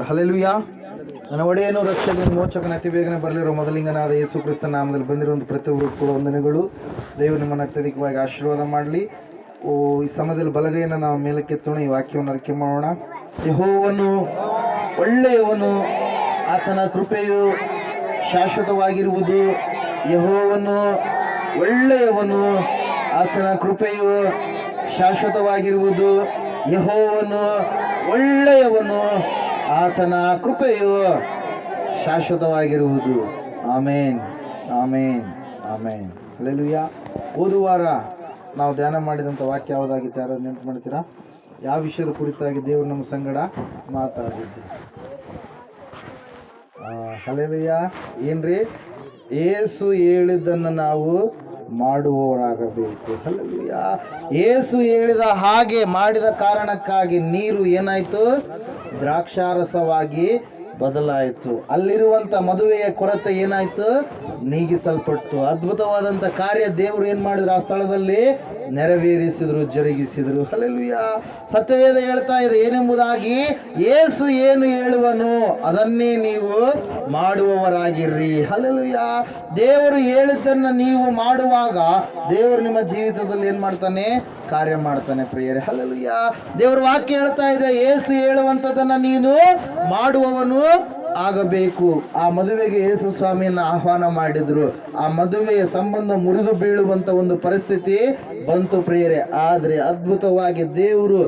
Hallelujah. ನನ್ನ ಒಡೆಯನು ರಕ್ಷಕನ ಮೋಚಕನ ಅತಿ ಬೇಗನೆ ಬರಲಿರೋ ಮೊದಲಿಂಗನಾದ ಯೇಸು ಕ್ರಿಸ್ತನ ನಾಮದಲ್ಲಿ ಬಂದಿರುವಂಥ ಪ್ರತಿಯೊಬ್ಬರು ಕೂಡ ವಂದನೆಗಳು. ದೇವರು ನಿಮ್ಮನ್ನು ಅತ್ಯಧಿಕವಾಗಿ ಆಶೀರ್ವಾದ ಮಾಡಲಿ. ಈ ಸಮಯದಲ್ಲಿ ಬಲಗೈಯನ್ನು ನಾವು ಮೇಲಕ್ಕೆತ್ತೋಣ, ಈ ವಾಕ್ಯವನ್ನು ಅರಿಕೆ ಮಾಡೋಣ. ಯೆಹೋವನು ಒಳ್ಳೆಯವನು, ಆತನ ಕೃಪೆಯು ಶಾಶ್ವತವಾಗಿರುವುದು. ಯೆಹೋವನು ಒಳ್ಳೆಯವನು, ಆತನ ಕೃಪೆಯು ಶಾಶ್ವತವಾಗಿರುವುದು. ಯೆಹೋವನು ಒಳ್ಳೆಯವನು, ಆತನ ಕೃಪೆಯು ಶಾಶ್ವತವಾಗಿರುವುದು. ಆಮೇನ್, ಆಮೇನ್, ಆಮೇನ್. ಹಲ್ಲೆಲೂಯಾ. ಓದುವಾರ ನಾವು ಧ್ಯಾನ ಮಾಡಿದಂಥ ವಾಕ್ಯ ಯಾವುದಾಗಿತ್ತು? ಯಾರಾದ್ರು ನೆನಪು ಮಾಡ್ತೀರಾ? ಯಾವ ವಿಷಯದ ಕುರಿತಾಗಿ ದೇವರು ನಮ್ಮ ಸಂಗಡ ಮಾತಾಡಿದ್ದು? ಹಲ್ಲೆಲೂಯಾ. ಏನ್ರಿ? ಯೇಸು ಹೇಳಿದ್ದನ್ನು ನಾವು ಮಾಡುವವರಾಗಬೇಕು. ಹಲ್ಲೆಲೂಯಾ. ಯೇಸು ಹೇಳಿದ ಹಾಗೆ ಮಾಡಿದ ಕಾರಣಕ್ಕಾಗಿ ನೀರು ಏನಾಯಿತು? ದ್ರಾಕ್ಷಾರಸವಾಗಿ ಬದಲಾಯಿತು. ಅಲ್ಲಿರುವಂಥ ಮದುವೆಯ ಕೊರತೆ ಏನಾಯಿತು? ನೀಗಿಸಲ್ಪಟ್ಟು ಅದ್ಭುತವಾದಂಥ ಕಾರ್ಯ ದೇವರು ಏನು ಮಾಡಿದ್ರು? ಆ ಸ್ಥಳದಲ್ಲಿ ನೆರವೇರಿಸಿದ್ರು, ಜರುಗಿಸಿದ್ರು. ಹಲ್ಲೆಲೂಯಾ. ಸತ್ಯವೇದ ಹೇಳ್ತಾ ಇದೆ ಏನೆಂಬುದಾಗಿ, ಯೇಸು ಏನು ಹೇಳುವನು ಅದನ್ನೇ ನೀವು ಮಾಡುವವರಾಗಿರ್ರಿ. ಹಲ್ಲೆಲೂಯಾ. ದೇವರು ಹೇಳಿದ್ದನ್ನು ನೀವು ಮಾಡುವಾಗ ದೇವರು ನಿಮ್ಮ ಜೀವಿತದಲ್ಲಿ ಏನು ಮಾಡ್ತಾನೆ? ಕಾರ್ಯ ಮಾಡ್ತಾನೆ ಪ್ರಿಯರೇ. ಹಲ್ಲೆಲೂಯಾ. ದೇವರ ವಾಕ್ಯ ಹೇಳ್ತಾ ಇದೆ ಯೇಸು ಹೇಳುವಂಥದ್ದನ್ನು ನೀನು ಮಾಡುವವನು ಆಗಬೇಕು. ಆ ಮದುವೆಗೆ ಯೇಸು ಸ್ವಾಮಿಯನ್ನು ಆಹ್ವಾನ ಮಾಡಿದ್ರು. ಆ ಮದುವೆಯ ಸಂಬಂಧ ಮುರಿದು ಬೀಳುವಂಥ ಒಂದು ಪರಿಸ್ಥಿತಿ ಬಂತು ಪ್ರಿಯರೇ. ಆದರೆ ಅದ್ಭುತವಾಗಿ ದೇವರು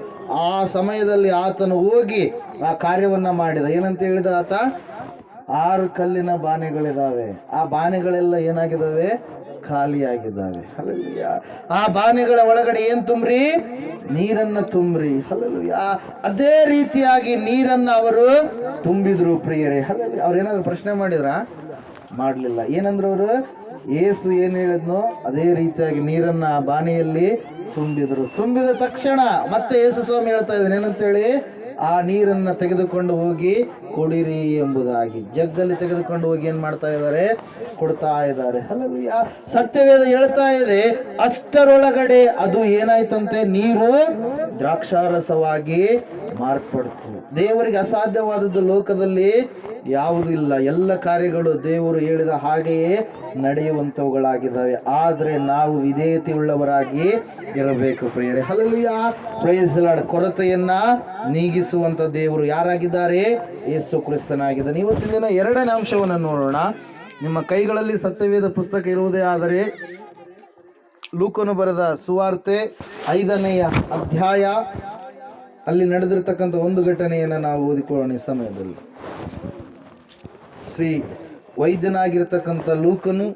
ಆ ಸಮಯದಲ್ಲಿ ಆತನು ಹೋಗಿ ಆ ಕಾರ್ಯವನ್ನು ಮಾಡಿದ. ಏನಂತ ಹೇಳಿದ ಆತ? 6 ಕಲ್ಲಿನ ಬಾನೆಗಳಿದ್ದಾವೆ. ಆ ಬಾನೆಗಳೆಲ್ಲ ಏನಾಗಿದ್ದಾವೆ? ಖಾಲಿಯಾಗಿದ್ದಾವೆ. ಹಲ್ಲೆಲೂಯಾ. ಆ ಬಾನೆಗಳ ಒಳಗಡೆ ಏನು ತುಂಬ್ರಿ? ನೀರನ್ನು ತುಂಬ್ರಿ. ಹಲ್ಲೆಲೂಯಾ. ಅದೇ ರೀತಿಯಾಗಿ ನೀರನ್ನು ಅವರು ತುಂಬಿದ್ರು ಪ್ರಿಯರೇ. ಹಲ್ಲೆಲೂಯಾ. ಅವ್ರು ಏನಾದ್ರು ಪ್ರಶ್ನೆ ಮಾಡಿದ್ರಾ? ಮಾಡಲಿಲ್ಲ. ಏನಂದ್ರು ಅವರು? ಯೇಸು ಏನು ಹೇಳಿದ್ನೋ ಅದೇ ರೀತಿಯಾಗಿ ನೀರನ್ನು ಆ ಬಾನೆಯಲ್ಲಿ ತುಂಬಿದ್ರು. ತುಂಬಿದ ತಕ್ಷಣ ಮತ್ತೆ ಯೇಸು ಸ್ವಾಮಿ ಹೇಳ್ತಾ ಇದ್ದಾನೆ ಏನಂತೇಳಿ, ಆ ನೀರನ್ನು ತೆಗೆದುಕೊಂಡು ಹೋಗಿ ಕೊಡಿರಿ ಎಂಬುದಾಗಿ. ಜಗ್ಗಲ್ಲಿ ತೆಗೆದುಕೊಂಡು ಹೋಗಿ ಏನು ಮಾಡ್ತಾ ಇದ್ದಾರೆ? ಕೊಡ್ತಾ ಇದ್ದಾರೆ. ಹಲ್ಲೆಲೂಯಾ. ಸತ್ಯವೇದ ಹೇಳ್ತಾ ಇದೆ ಅಷ್ಟರೊಳಗಡೆ ಅದು ಏನಾಯ್ತಂತೆ? ನೀರು ದ್ರಾಕ್ಷಾರಸವಾಗಿ ಮಾರ್ಪಡ್ತು. ದೇವರಿಗೆ ಅಸಾಧ್ಯವಾದದ್ದು ಲೋಕದಲ್ಲಿ ಯಾವುದೂ ಇಲ್ಲ. ಎಲ್ಲ ಕಾರ್ಯಗಳು ದೇವರು ಹೇಳಿದ ಹಾಗೆಯೇ ನಡೆಯುವಂಥವುಗಳಾಗಿದ್ದಾವೆ. ಆದರೆ ನಾವು ವಿಧೇಯತೆ ಉಳ್ಳವರಾಗಿ ಇರಬೇಕು ಪ್ರಿಯರೇ. ಹಲ್ಲೆಲೂಯಾ. Praise the Lord. ಕೊರತೆಯನ್ನ ನೀಗಿಸುವಂಥ ದೇವರು ಯಾರಾಗಿದ್ದಾರೆ? ಯೇಸು ಕ್ರಿಸ್ತನಾಗಿದ್ದಾನೆ. ಇವತ್ತಿನ ದಿನ 2ನೇ ಅಂಶವನ್ನು ನೋಡೋಣ. ನಿಮ್ಮ ಕೈಗಳಲ್ಲಿ ಸತ್ಯವೇದ ಪುಸ್ತಕ ಇರುವುದೇ ಆದರೆ ಲೂಕನು ಬರೆದ ಸುವಾರ್ತೆ 5ನೆಯ ಅಧ್ಯಾಯ, ಅಲ್ಲಿ ನಡೆದಿರ್ತಕ್ಕಂಥ ಒಂದು ಘಟನೆಯನ್ನು ನಾವು ಓದಿಕೊಳ್ಳೋಣ ಈ ಸಮಯದಲ್ಲಿ. ಶ್ರೀ ವೈದ್ಯನಾಗಿರ್ತಕ್ಕಂಥ ಲೂಕನು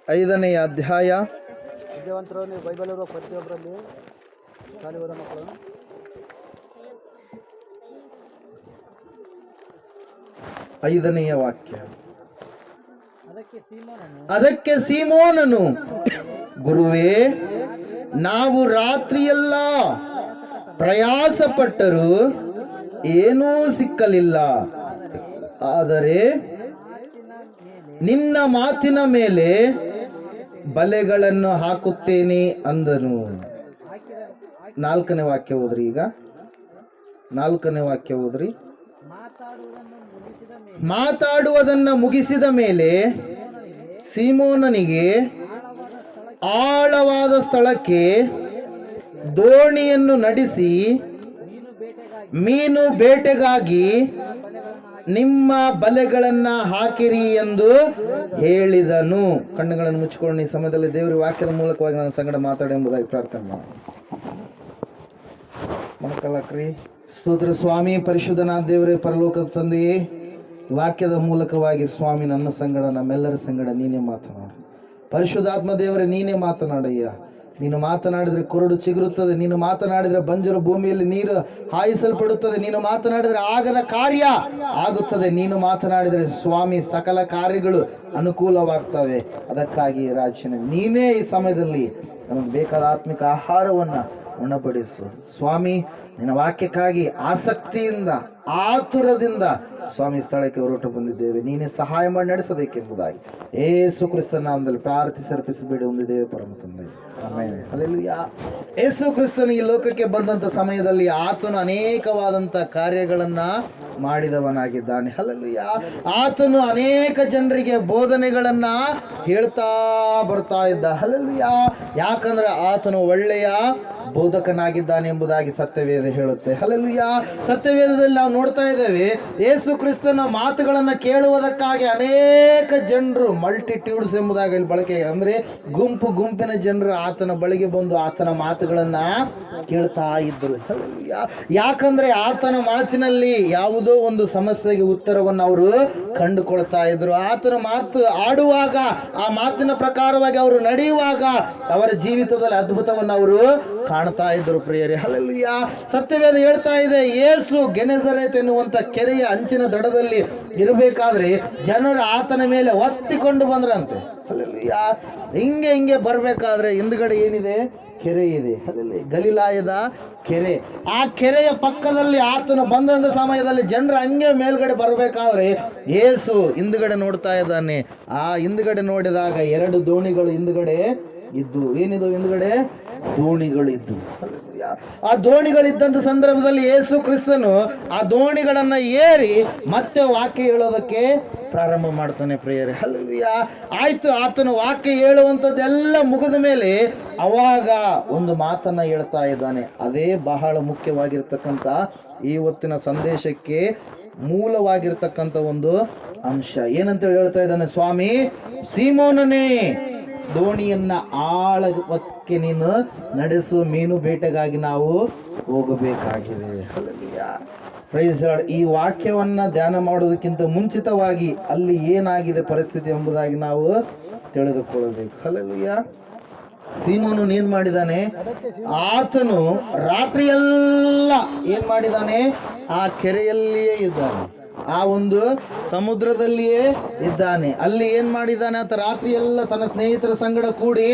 5ನೆಯ ಅಧ್ಯಾಯ, ಬೈಬಲ್ ಇರುವ ಪ್ರತಿಯೊಬ್ಬರಲ್ಲಿ ಶಾಲೆವಾದ ಮಕ್ಕಳು 5ನೆಯ ವಾಕ್ಯ. ಅದಕ್ಕೆ ಸೀಮೋನನು, ಗುರುವೇ, ನಾವು ರಾತ್ರಿಯೆಲ್ಲ ಪ್ರಯಾಸ ಪಟ್ಟರೂ ಏನೂ ಸಿಕ್ಕಲಿಲ್ಲ, ಆದರೆ ನಿನ್ನ ಮಾತಿನ ಮೇಲೆ ಬಲೆಗಳನ್ನು ಹಾಕುತ್ತೇನೆ ಅಂದನು. 4ನೇ ವಾಕ್ಯ ಓದ್ರಿ. ಈಗ 4ನೇ ವಾಕ್ಯ ಓದ್ರಿ. ಮಾತಾಡುವುದನ್ನು ಮುಗಿಸಿದ ಮೇಲೆ ಸೀಮೋನನಿಗೆ ಆಳವಾದ ಸ್ಥಳಕ್ಕೆ ದೋಣಿಯನ್ನು ನಡೆಸಿ ಮೀನು ಬೇಟೆಗಾಗಿ ನಿಮ್ಮ ಬಲೆಗಳನ್ನು ಹಾಕಿರಿ ಎಂದು ಹೇಳಿದನು. ಕಣ್ಣುಗಳನ್ನು ಮುಚ್ಚಿಕೊಂಡು ಈ ಸಮಯದಲ್ಲಿ ದೇವರ ವಾಕ್ಯದ ಮೂಲಕವಾಗಿ ನನ್ನ ಸಂಗಡ ಮಾತಾಡಿ ಎಂಬುದಾಗಿ ಪ್ರಾರ್ಥನೆ ಮಾಡಿ. ಮನಕಲಕ್ರಿ. ಸ್ತೋತ್ರ ಸ್ವಾಮಿ. ಪರಿಶುದ್ಧನಾದ ದೇವರೇ, ಪರಲೋಕದ ತಂದೆಯೇ, ವಾಕ್ಯದ ಮೂಲಕವಾಗಿ ಸ್ವಾಮಿ ನನ್ನ ಸಂಗಡ, ನಮ್ಮೆಲ್ಲರ ಸಂಗಡ ನೀನೇ ಮಾತನಾಡು. ಪರಿಶುದ್ಧಾತ್ಮ ದೇವರೇ, ನೀನೇ ಮಾತನಾಡಯ್ಯ. ನೀನು ಮಾತನಾಡಿದರೆ ಕೊರಡು ಚಿಗುರುತ್ತದೆ. ನೀನು ಮಾತನಾಡಿದರೆ ಬಂಜರು ಭೂಮಿಯಲ್ಲಿ ನೀರು ಹಾಯಿಸಲ್ಪಡುತ್ತದೆ. ನೀನು ಮಾತನಾಡಿದರೆ ಆಗದ ಕಾರ್ಯ ಆಗುತ್ತದೆ. ನೀನು ಮಾತನಾಡಿದರೆ ಸ್ವಾಮಿ ಸಕಲ ಕಾರ್ಯಗಳು ಅನುಕೂಲವಾಗ್ತವೆ. ಅದಕ್ಕಾಗಿ ರಾಜನೇ ನೀನೇ ಈ ಸಮಯದಲ್ಲಿ ನಮಗೆ ಬೇಕಾದ ಆತ್ಮಿಕ ಆಹಾರವನ್ನು ಉಣಪಡಿಸು ಸ್ವಾಮಿ. ನಿನ್ನ ವಾಕ್ಯಕ್ಕಾಗಿ ಆಸಕ್ತಿಯಿಂದ, ಆತುರದಿಂದ ಸ್ವಾಮಿ ಸ್ಥಳಕ್ಕೆ ಹೊರಟು ಬಂದಿದ್ದೇವೆ, ನೀನೇ ಸಹಾಯ ಮಾಡಿ ನಡೆಸಬೇಕೆಂಬುದಾಗಿ ಯೇಸು ಕ್ರಿಸ್ತನ ನಾಮದಲ್ಲಿ ಪ್ರಾರ್ಥಿಸಿ ಅರ್ಪಿಸಬೇಡಿ ಹೊಂದಿದ್ದೇವೆ ಪರಮ ತಂದೆ. ಆಮೆನ್. ಹಲ್ಲೆಲೂಯಾ. ಯೇಸು ಕ್ರಿಸ್ತನು ಈ ಲೋಕಕ್ಕೆ ಬಂದಂಥ ಸಮಯದಲ್ಲಿ ಆತನು ಅನೇಕವಾದಂಥ ಕಾರ್ಯಗಳನ್ನ ಮಾಡಿದವನಾಗಿದ್ದಾನೆ. ಹಲ್ಲೆಲೂಯಾ. ಆತನು ಅನೇಕ ಜನರಿಗೆ ಬೋಧನೆಗಳನ್ನ ಹೇಳ್ತಾ ಬರ್ತಾ ಇದ್ದ. ಹಲ್ಲೆಲೂಯಾ. ಯಾಕಂದ್ರೆ ಆತನು ಒಳ್ಳೆಯ ಬೋಧಕನಾಗಿದ್ದಾನೆ ಎಂಬುದಾಗಿ ಸತ್ಯವೇದ ಹೇಳುತ್ತೆ. ಹಲ್ಲೆಲೂಯಾ. ಸತ್ಯವೇದದಲ್ಲಿ ನಾವು ನೋಡ್ತಾ ಇದ್ದೇವೆ, ಯೇಸು ಕ್ರಿಸ್ತನ ಮಾತುಗಳನ್ನು ಕೇಳುವುದಕ್ಕಾಗಿ ಅನೇಕ ಜನರು, ಮಲ್ಟಿಟ್ಯೂಡ್ಸ್ ಎಂಬುದಾಗಿ ಇಲ್ಲಿ ಬಳಕೆ, ಅಂದ್ರೆ ಗುಂಪಿನ ಜನರು ಆತನ ಬಳಿಗೆ ಬಂದು ಆತನ ಮಾತುಗಳನ್ನ ಕೇಳ್ತಾ ಇದ್ರು. ಹಲ್ಲೆಲೂಯಾ. ಯಾಕಂದ್ರೆ ಆತನ ಮಾತಿನಲ್ಲಿ ಯಾವುದೋ ಒಂದು ಸಮಸ್ಯೆಗೆ ಉತ್ತರವನ್ನು ಅವರು ಕಂಡುಕೊಳ್ತಾ ಇದ್ರು. ಆತನ ಮಾತು ಆಡುವಾಗ, ಆ ಮಾತಿನ ಪ್ರಕಾರವಾಗಿ ಅವರು ನಡೆಯುವಾಗ ಅವರ ಜೀವಿತದಲ್ಲಿ ಅದ್ಭುತವನ್ನು ಅವರು ಕಾಣ್ತಾ ಇದ್ರು ಪ್ರಿಯರೇ. ಹಲ್ಲೆಲೂಯಾ. ಸತ್ಯವೇದ ಹೇಳ್ತಾ ಇದೆ, ಯೇಸು ಗೆನೆಸರೇತ್ ಎನ್ನುವಂತ ಕೆರೆಯ ಅಂಚಿನ ದಡದಲ್ಲಿ ಇರಬೇಕಾದ್ರೆ ಜನರು ಆತನ ಮೇಲೆ ಒತ್ತಿಕೊಂಡು ಬಂದ್ರಂತೆ. ಹಲ್ಲೆಲೂಯಾ. ಹಿಂಗೆ ಬರ್ಬೇಕಾದ್ರೆ ಹಿಂದ್ಗಡೆ ಏನಿದೆ? ಕೆರೆ ಇದೆ. ಹಲ್ಲೆಲೂಯಾ. ಗಲಿಲಾಯದ ಕೆರೆ. ಆ ಕೆರೆಯ ಪಕ್ಕದಲ್ಲಿ ಆತನು ಬಂದಂತ ಸಮಯದಲ್ಲಿ ಜನರು ಹಂಗೆ ಮೇಲ್ಗಡೆ ಬರಬೇಕಾದ್ರೆ ಯೇಸು ಹಿಂದ್ಗಡೆ ನೋಡ್ತಾ ಇದ್ದಾನೆ. ಆ ಹಿಂದ್ಗಡೆ ನೋಡಿದಾಗ 2 ದೋಣಿಗಳು ಹಿಂದ್ಗಡೆ ಇದ್ದು. ಏನಿದು ಹಿಂದ್ಗಡೆ? ದೋಣಿಗಳಿದ್ದು. ಆ ದೋಣಿಗಳಿದ್ದಂಥ ಸಂದರ್ಭದಲ್ಲಿ ಯೇಸು ಕ್ರಿಸ್ತನು ಆ ದೋಣಿಗಳನ್ನ ಏರಿ ಮತ್ತೆ ವಾಕ್ಯ ಹೇಳೋದಕ್ಕೆ ಪ್ರಾರಂಭ ಮಾಡ್ತಾನೆ ಪ್ರಿಯರೇ. ಹಲ್ಲೆಲೂಯಾ. ಆಯ್ತು, ಆತನು ವಾಕ್ಯ ಹೇಳುವಂಥದ್ದೆಲ್ಲ ಮುಗಿದ ಮೇಲೆ ಅವಾಗ ಒಂದು ಮಾತನ್ನ ಹೇಳ್ತಾ ಇದ್ದಾನೆ. ಅದೇ ಬಹಳ ಮುಖ್ಯವಾಗಿರ್ತಕ್ಕಂಥ ಇವತ್ತಿನ ಸಂದೇಶಕ್ಕೆ ಮೂಲವಾಗಿರ್ತಕ್ಕಂಥ ಒಂದು ಅಂಶ. ಏನಂತ ಹೇಳ್ತಾ ಇದ್ದಾನೆ? ಸ್ವಾಮಿ ಸೀಮೋನನೇ, ದೋಣಿಯನ್ನ ಆಳಕ್ಕೆ ನೀನು ನಡೆಸು, ಮೀನು ಬೇಟೆಗಾಗಿ ನಾವು ಹೋಗಬೇಕಾಗಿದೆ. ಹಲ್ಲೆಲೂಯಾ. Praise lord. ಈ ವಾಕ್ಯವನ್ನ ಧ್ಯಾನ ಮಾಡೋದಕ್ಕಿಂತ ಮುಂಚಿತವಾಗಿ ಅಲ್ಲಿ ಏನಾಗಿದೆ ಪರಿಸ್ಥಿತಿ ಎಂಬುದಾಗಿ ನಾವು ತಿಳಿದುಕೊಳ್ಳಬೇಕು. ಹಲ್ಲೆಲೂಯಾ. ಸೀಮೋನು ಏನ್ ಮಾಡಿದಾನೆ? ಆತನು ರಾತ್ರಿಯೆಲ್ಲ ಏನ್ ಮಾಡಿದಾನೆ? ಆ ಕೆರೆಯಲ್ಲಿಯೇ ಇದ್ದಾನೆ, ಆ ಒಂದು ಸಮುದ್ರದಲ್ಲಿಯೇ ಇದ್ದಾನೆ. ಅಲ್ಲಿ ಏನ್ ಮಾಡಿದ್ದಾನೆ? ಆತ ರಾತ್ರಿ ಎಲ್ಲ ತನ್ನ ಸ್ನೇಹಿತರ ಸಂಗಡ ಕೂಡಿ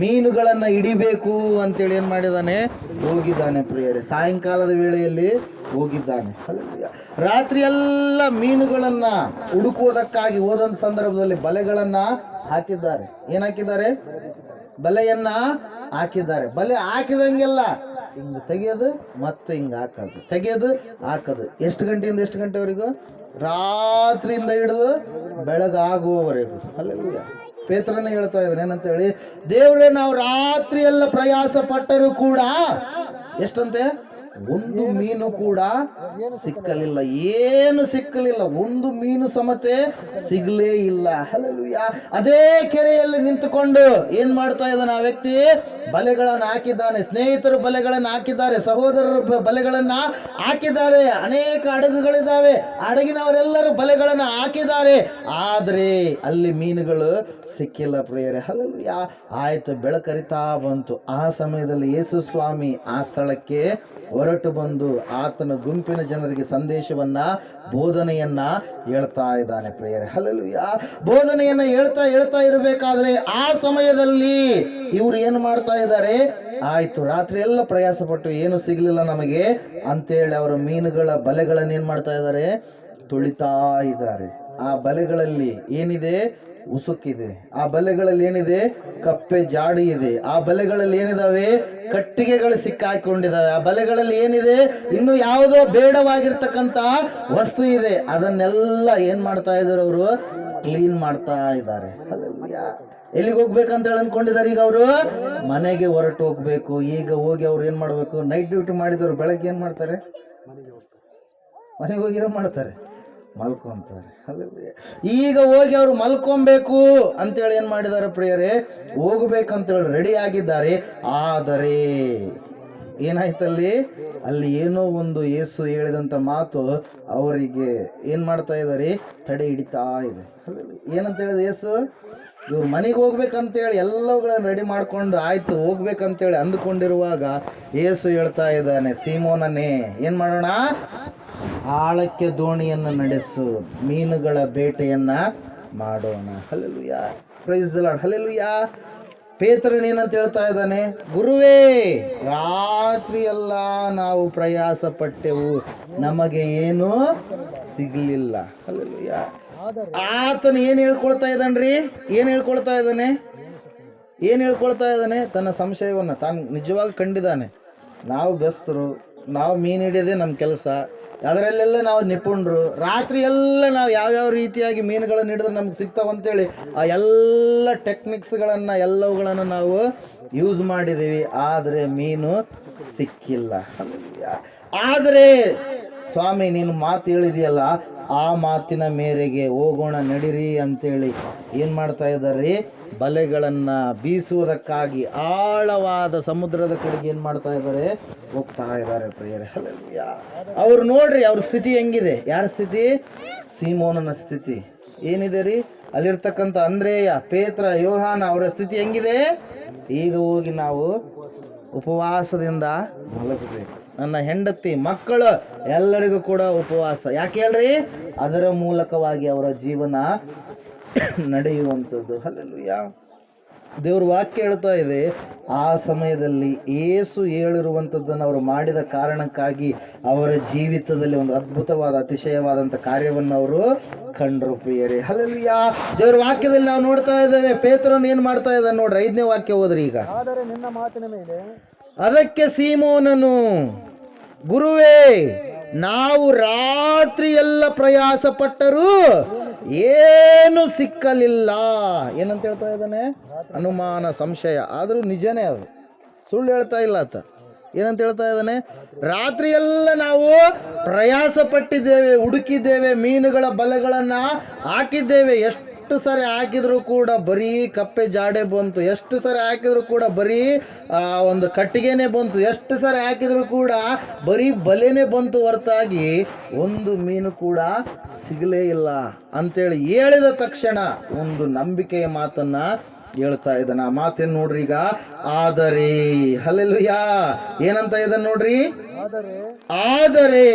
ಮೀನುಗಳನ್ನ ಹಿಡಿಬೇಕು ಅಂತೇಳಿ ಏನ್ ಮಾಡಿದ್ದಾನೆ? ಹೋಗಿದ್ದಾನೆ ಪ್ರಿಯರೇ. ಸಾಯಂಕಾಲದ ವೇಳೆಯಲ್ಲಿ ಹೋಗಿದ್ದಾನೆ. ರಾತ್ರಿ ಎಲ್ಲ ಮೀನುಗಳನ್ನ ಹುಡುಕುವುದಕ್ಕಾಗಿ ಹೋದಂತ ಸಂದರ್ಭದಲ್ಲಿ ಬಲೆಗಳನ್ನ ಹಾಕಿದ್ದಾರೆ. ಏನ್ ಹಾಕಿದ್ದಾರೆ? ಬಲೆಯನ್ನ ಹಾಕಿದ್ದಾರೆ. ಬಲೆ ಹಾಕಿದಂಗೆಲ್ಲ ಹಿಂಗೆ ತೆಗೆಯೋದು ಮತ್ತೆ ಹಿಂಗೆ ಹಾಕೋದು, ತೆಗೆಯೋದು ಹಾಕೋದು. ಎಷ್ಟು ಗಂಟೆಯಿಂದ ಎಷ್ಟು ಗಂಟೆವರೆಗೂ? ರಾತ್ರಿಯಿಂದ ಹಿಡಿದು ಬೆಳಗಾಗುವವರೆಗೂ. ಹಲ್ಲೆಲೂಯಾ. ಪೇತ್ರನೇ ಹೇಳ್ತಾ ಇದ್ದಾನೆ ಏನಂತ ಹೇಳಿ, ದೇವರೇ ನಾವು ರಾತ್ರಿ ಎಲ್ಲ ಪ್ರಯಾಸ ಪಟ್ಟರೂ ಕೂಡ ಎಷ್ಟಂತೆ? ಒಂದು ಮೀನು ಕೂಡ ಸಿಕ್ಕಲಿಲ್ಲ. ಏನು ಸಿಕ್ಕಲಿಲ್ಲ, ಒಂದು ಮೀನು ಸಮತೆ ಸಿಗಲೇ ಇಲ್ಲ. ಹಲ್ಲೆಲೂಯಾ. ಅದೇ ಕೆರೆಯಲ್ಲಿ ನಿಂತುಕೊಂಡು ಏನ್ ಮಾಡ್ತಾ ಇದ್ದಾನೆ ಆ ವ್ಯಕ್ತಿ? ಬಲೆಗಳನ್ನು ಹಾಕಿದ್ದಾನೆ. ಸ್ನೇಹಿತರು ಬಲೆಗಳನ್ನು ಹಾಕಿದ್ದಾರೆ, ಸಹೋದರರು ಬಲೆಗಳನ್ನ ಹಾಕಿದ್ದಾರೆ, ಅನೇಕ ಹಡಗುಗಳಿದ್ದಾವೆ, ಹಡಗಿನವರೆಲ್ಲರೂ ಬಲೆಗಳನ್ನು ಹಾಕಿದ್ದಾರೆ. ಆದ್ರೆ ಅಲ್ಲಿ ಮೀನುಗಳು ಸಿಕ್ಕಿಲ್ಲ ಪ್ರಿಯರೇ. ಹಲ್ಲೆಲೂಯಾ. ಆಯ್ತು, ಬೆಳಕರಿತಾ ಬಂತು. ಆ ಸಮಯದಲ್ಲಿ ಯೇಸು ಸ್ವಾಮಿ ಆ ಸ್ಥಳಕ್ಕೆ ಹೊರಟು ಬಂದು ಆತನ ಗುಂಪಿನ ಜನರಿಗೆ ಸಂದೇಶವನ್ನ, ಬೋಧನೆಯನ್ನ ಹೇಳ್ತಾ ಇದ್ದಾನೆ ಪ್ರಿಯರೇ. ಹಲ್ಲೆಲೂಯಾ. ಬೋಧನೆಯನ್ನ ಹೇಳ್ತಾ ಇರಬೇಕಾದ್ರೆ ಆ ಸಮಯದಲ್ಲಿ ಇವ್ರು ಏನು ಮಾಡ್ತಾ ಇದ್ದಾರೆ? ಆಯ್ತು, ರಾತ್ರಿ ಎಲ್ಲ ಪ್ರಯಾಸ ಪಟ್ಟು ಏನು ಸಿಗ್ಲಿಲ್ಲ ನಮಗೆ ಅಂತೇಳಿ ಅವರ ಮೀನುಗಳ ಬಲೆಗಳನ್ನ ಏನ್ ಮಾಡ್ತಾ ಇದ್ದಾರೆ? ತುಳಿತಾ ಇದ್ದಾರೆ. ಆ ಬಲೆಗಳಲ್ಲಿ ಏನಿದೆ? ಉಸುಕಿದೆ. ಆ ಬಲೆಗಳಲ್ಲಿ ಏನಿದೆ? ಕಪ್ಪೆ ಜಾಡಿ ಇದೆ. ಆ ಬಲೆಗಳಲ್ಲಿ ಏನಿದಾವೆ? ಕಟ್ಟಿಗೆಗಳು ಸಿಕ್ಕಾಕೊಂಡಿದ್ದಾವೆ. ಆ ಬಲೆಗಳಲ್ಲಿ ಏನಿದೆ? ಇನ್ನು ಯಾವುದೋ ಬೇಡವಾಗಿರ್ತಕ್ಕಂಥ ವಸ್ತು ಇದೆ. ಅದನ್ನೆಲ್ಲ ಏನ್ ಮಾಡ್ತಾ ಇದ್ದಾರೆ? ಅವರು ಕ್ಲೀನ್ ಮಾಡ್ತಾ ಇದ್ದಾರೆ. ಎಲ್ಲಿಗೆ ಹೋಗ್ಬೇಕಂತ ಹೇಳಿ ಅನ್ಕೊಂಡಿದ್ದಾರೆ? ಈಗ ಅವರು ಮನೆಗೆ ಹೊರಟು ಹೋಗ್ಬೇಕು. ಈಗ ಹೋಗಿ ಅವ್ರು ಏನ್ ಮಾಡ್ಬೇಕು? ನೈಟ್ ಡ್ಯೂಟಿ ಮಾಡಿದವರು ಬೆಳಗ್ಗೆ ಏನ್ ಮಾಡ್ತಾರೆ? ಮನೆಗೆ ಹೋಗಿ ಏನ್ ಮಾಡ್ತಾರೆ? ಮಲ್ಕೊಂತಾರೆ. ಈಗ ಹೋಗಿ ಅವರು ಮಲ್ಕೊಬೇಕು ಅಂತೇಳಿ ಏನ್ ಮಾಡಿದ್ದಾರೆ ಪ್ರಿಯರೇ? ಹೋಗ್ಬೇಕಂತೇಳಿ ರೆಡಿ ಆಗಿದ್ದಾರೆ. ಆದರೆ ಏನಾಯ್ತಲ್ಲಿ? ಅಲ್ಲಿ ಏನೋ ಒಂದು ಯೇಸು ಹೇಳಿದಂಥ ಮಾತು ಅವರಿಗೆ ಏನ್ ಮಾಡ್ತಾ ಇದ್ದಾರೆ? ತಡೆ ಹಿಡಿತಾ ಇದೆ. ಏನಂತ ಹೇಳಿದ ಯೇಸು? ಇವ್ರು ಮನೆಗೆ ಹೋಗ್ಬೇಕಂತೇಳಿ ಎಲ್ಲವುಗಳನ್ನು ರೆಡಿ ಮಾಡ್ಕೊಂಡು ಆಯ್ತು ಹೋಗ್ಬೇಕಂತೇಳಿ ಅಂದುಕೊಂಡಿರುವಾಗ ಯೇಸು ಹೇಳ್ತಾ ಇದ್ದಾನೆ, ಸೀಮೋನನೇ ಏನ್ ಮಾಡೋಣ? ಆಳಕ್ಕೆ ದೋಣಿಯನ್ನು ನಡೆಸು, ಮೀನುಗಳ ಬೇಟೆಯನ್ನ ಮಾಡೋಣ. Hallelujah. Praise the Lord. Hallelujah. ಪೇತ್ರನ್ ಏನಂತ ಹೇಳ್ತಾ ಇದ್ದಾನೆ, ಗುರುವೇ ರಾತ್ರಿ ಎಲ್ಲ ನಾವು ಪ್ರಯಾಸ ಪಟ್ಟೆವು, ನಮಗೆ ಏನು ಸಿಗಲಿಲ್ಲ. ಹಲ್ಲೆಲೂಯ. ಆತನು ಏನು ಹೇಳ್ಕೊಳ್ತಾ ಇದ್ದಾನ್ರಿ? ಏನು ಹೇಳ್ಕೊಳ್ತಾ ಇದ್ದಾನೆ? ತನ್ನ ಸಂಶಯವನ್ನು ತಾನು ನಿಜವಾಗಿ ಕಂಡಿದ್ದಾನೆ. ನಾವು ಬೆಸ್ತರು, ನಾವು ಮೀನು ಹಿಡಿಯೋದೇ ನಮ್ಮ ಕೆಲಸ, ಅದರಲ್ಲೆಲ್ಲ ನಾವು ನಿಪುಣರು. ರಾತ್ರಿ ಎಲ್ಲ ನಾವು ಯಾವ್ಯಾವ ರೀತಿಯಾಗಿ ಮೀನುಗಳನ್ನು ಹಿಡಿದ್ರೆ ನಮ್ಗೆ ಸಿಗ್ತಾವಂತೇಳಿ ಆ ಎಲ್ಲ ಟೆಕ್ನಿಕ್ಸ್ಗಳನ್ನು ಎಲ್ಲವುಗಳನ್ನು ನಾವು ಯೂಸ್ ಮಾಡಿದ್ದೀವಿ, ಆದರೆ ಮೀನು ಸಿಕ್ಕಿಲ್ಲ. ಆದರೆ ಸ್ವಾಮಿ ನೀನು ಮಾತು ಹೇಳಿದೆಯಲ್ಲ, ಆ ಮಾತಿನ ಮೇರೆಗೆ ಹೋಗೋಣ ನಡೀರಿ ಅಂತೇಳಿ ಏನು ಮಾಡ್ತಾ ಇದ್ದಾರೆ? ಬಲೆಗಳನ್ನು ಬೀಸುವುದಕ್ಕಾಗಿ ಆಳವಾದ ಸಮುದ್ರದ ಕಡೆಗೆ ಏನು ಮಾಡ್ತಾ ಇದ್ದಾರೆ? ಹೋಗ್ತಾ ಇದ್ದಾರೆ ಪ್ರಿಯರೇ. ಹಲ್ಲೆಲೂಯ. ಅವ್ರು ನೋಡ್ರಿ ಅವ್ರ ಸ್ಥಿತಿ ಹೆಂಗಿದೆ. ಯಾರ ಸ್ಥಿತಿ? ಸೀಮೋನನ ಸ್ಥಿತಿ ಏನಿದೆ ರೀ? ಅಲ್ಲಿರ್ತಕ್ಕಂಥ ಅಂದ್ರೇಯ, ಪೇತ್ರ, ಯೋಹಾನ ಅವರ ಸ್ಥಿತಿ ಹೆಂಗಿದೆ? ಈಗ ಹೋಗಿ ನಾವು ಉಪವಾಸದಿಂದ ಮಲಗಬೇಕು. ನನ್ನ ಹೆಂಡತಿ, ಮಕ್ಕಳು ಎಲ್ಲರಿಗೂ ಕೂಡ ಉಪವಾಸ. ಯಾಕೆ ಹೇಳ್ರಿ? ಅದರ ಮೂಲಕವಾಗಿ ಅವರ ಜೀವನ ನಡೆಯುವಂಥದ್ದು. ಹಲ್ಲೆಲೂಯ. ದೇವ್ರ ವಾಕ್ಯ ಹೇಳ್ತಾ ಇದೆ, ಆ ಸಮಯದಲ್ಲಿ ಯೇಸು ಹೇಳಿರುವಂಥದ್ದನ್ನು ಅವರು ಮಾಡಿದ ಕಾರಣಕ್ಕಾಗಿ ಅವರ ಜೀವಿತದಲ್ಲಿ ಒಂದು ಅದ್ಭುತವಾದ ಅತಿಶಯವಾದಂಥ ಕಾರ್ಯವನ್ನು ಅವರು ಕಂಡರು ಪ್ರಿಯರೇ. ಹಲ್ಲೆಲೂಯ. ದೇವ್ರ ವಾಕ್ಯದಲ್ಲಿ ನಾವು ನೋಡ್ತಾ ಇದ್ದೇವೆ, ಪೇತ್ರನು ಏನು ಮಾಡ್ತಾ ಇದ್ದಾನೆ ನೋಡ್ರಿ. 5ನೇ ವಾಕ್ಯ ಹೋದ್ರಿ ಈಗ. ಆದರೆ ನಿನ್ನ ಮಾತಿನ ಮೇಲೆ ಅದಕ್ಕೆ ಸೀಮೋನನು, ಗುರುವೇ ನಾವು ರಾತ್ರಿ ಎಲ್ಲ ಪ್ರಯಾಸ ಪಟ್ಟರೂ ಏನು ಸಿಕ್ಕಲಿಲ್ಲ. ಏನಂತ ಹೇಳ್ತಾ ಇದ್ದಾನೆ? ಅನುಮಾನ, ಸಂಶಯ. ಆದರೂ ನಿಜನೇ, ಅದು ಸುಳ್ಳು ಹೇಳ್ತಾ ಇಲ್ಲ ಆತ. ಏನಂತ ಹೇಳ್ತಾ ಇದ್ದಾನೆ? ರಾತ್ರಿ ಎಲ್ಲ ನಾವು ಪ್ರಯಾಸ ಪಟ್ಟಿದ್ದೇವೆ, ಹುಡುಕಿದ್ದೇವೆ, ಮೀನುಗಳ ಬಲೆಗಳನ್ನು ಹಾಕಿದ್ದೇವೆ. ಎಷ್ಟು ಸರಿ ಹಾಕಿದ್ರು ಕೂಡ ಬರೀ ಕಪ್ಪೆ ಜಾಡೆ ಬಂತು, ಎಷ್ಟು ಸರಿ ಹಾಕಿದ್ರು ಕೂಡ ಬರೀ ಒಂದು ಕಟ್ಟಿಗೆನೇ ಬಂತು, ಎಷ್ಟು ಸರಿ ಹಾಕಿದ್ರು ಕೂಡ ಬರೀ ಬಲೆನೇ ಬಂತು, ಹೊರತಾಗಿ ಒಂದು ಮೀನು ಕೂಡ ಸಿಗಲೇ ಇಲ್ಲ ಅಂತೇಳಿ ಹೇಳಿದ ತಕ್ಷಣ ಒಂದು ನಂಬಿಕೆಯ ಮಾತನ್ನ ಹೇಳ್ತಾ ಇದ್ದಾನೆ. ಆ ಮಾತೇನು ನೋಡ್ರಿ ಈಗ. ಆದರೆ, ಹಲ್ಲೆಲೂಯ, ಏನಂತ ಇದ್ದಾನೆ ನೋಡ್ರಿ. ಆದರೆ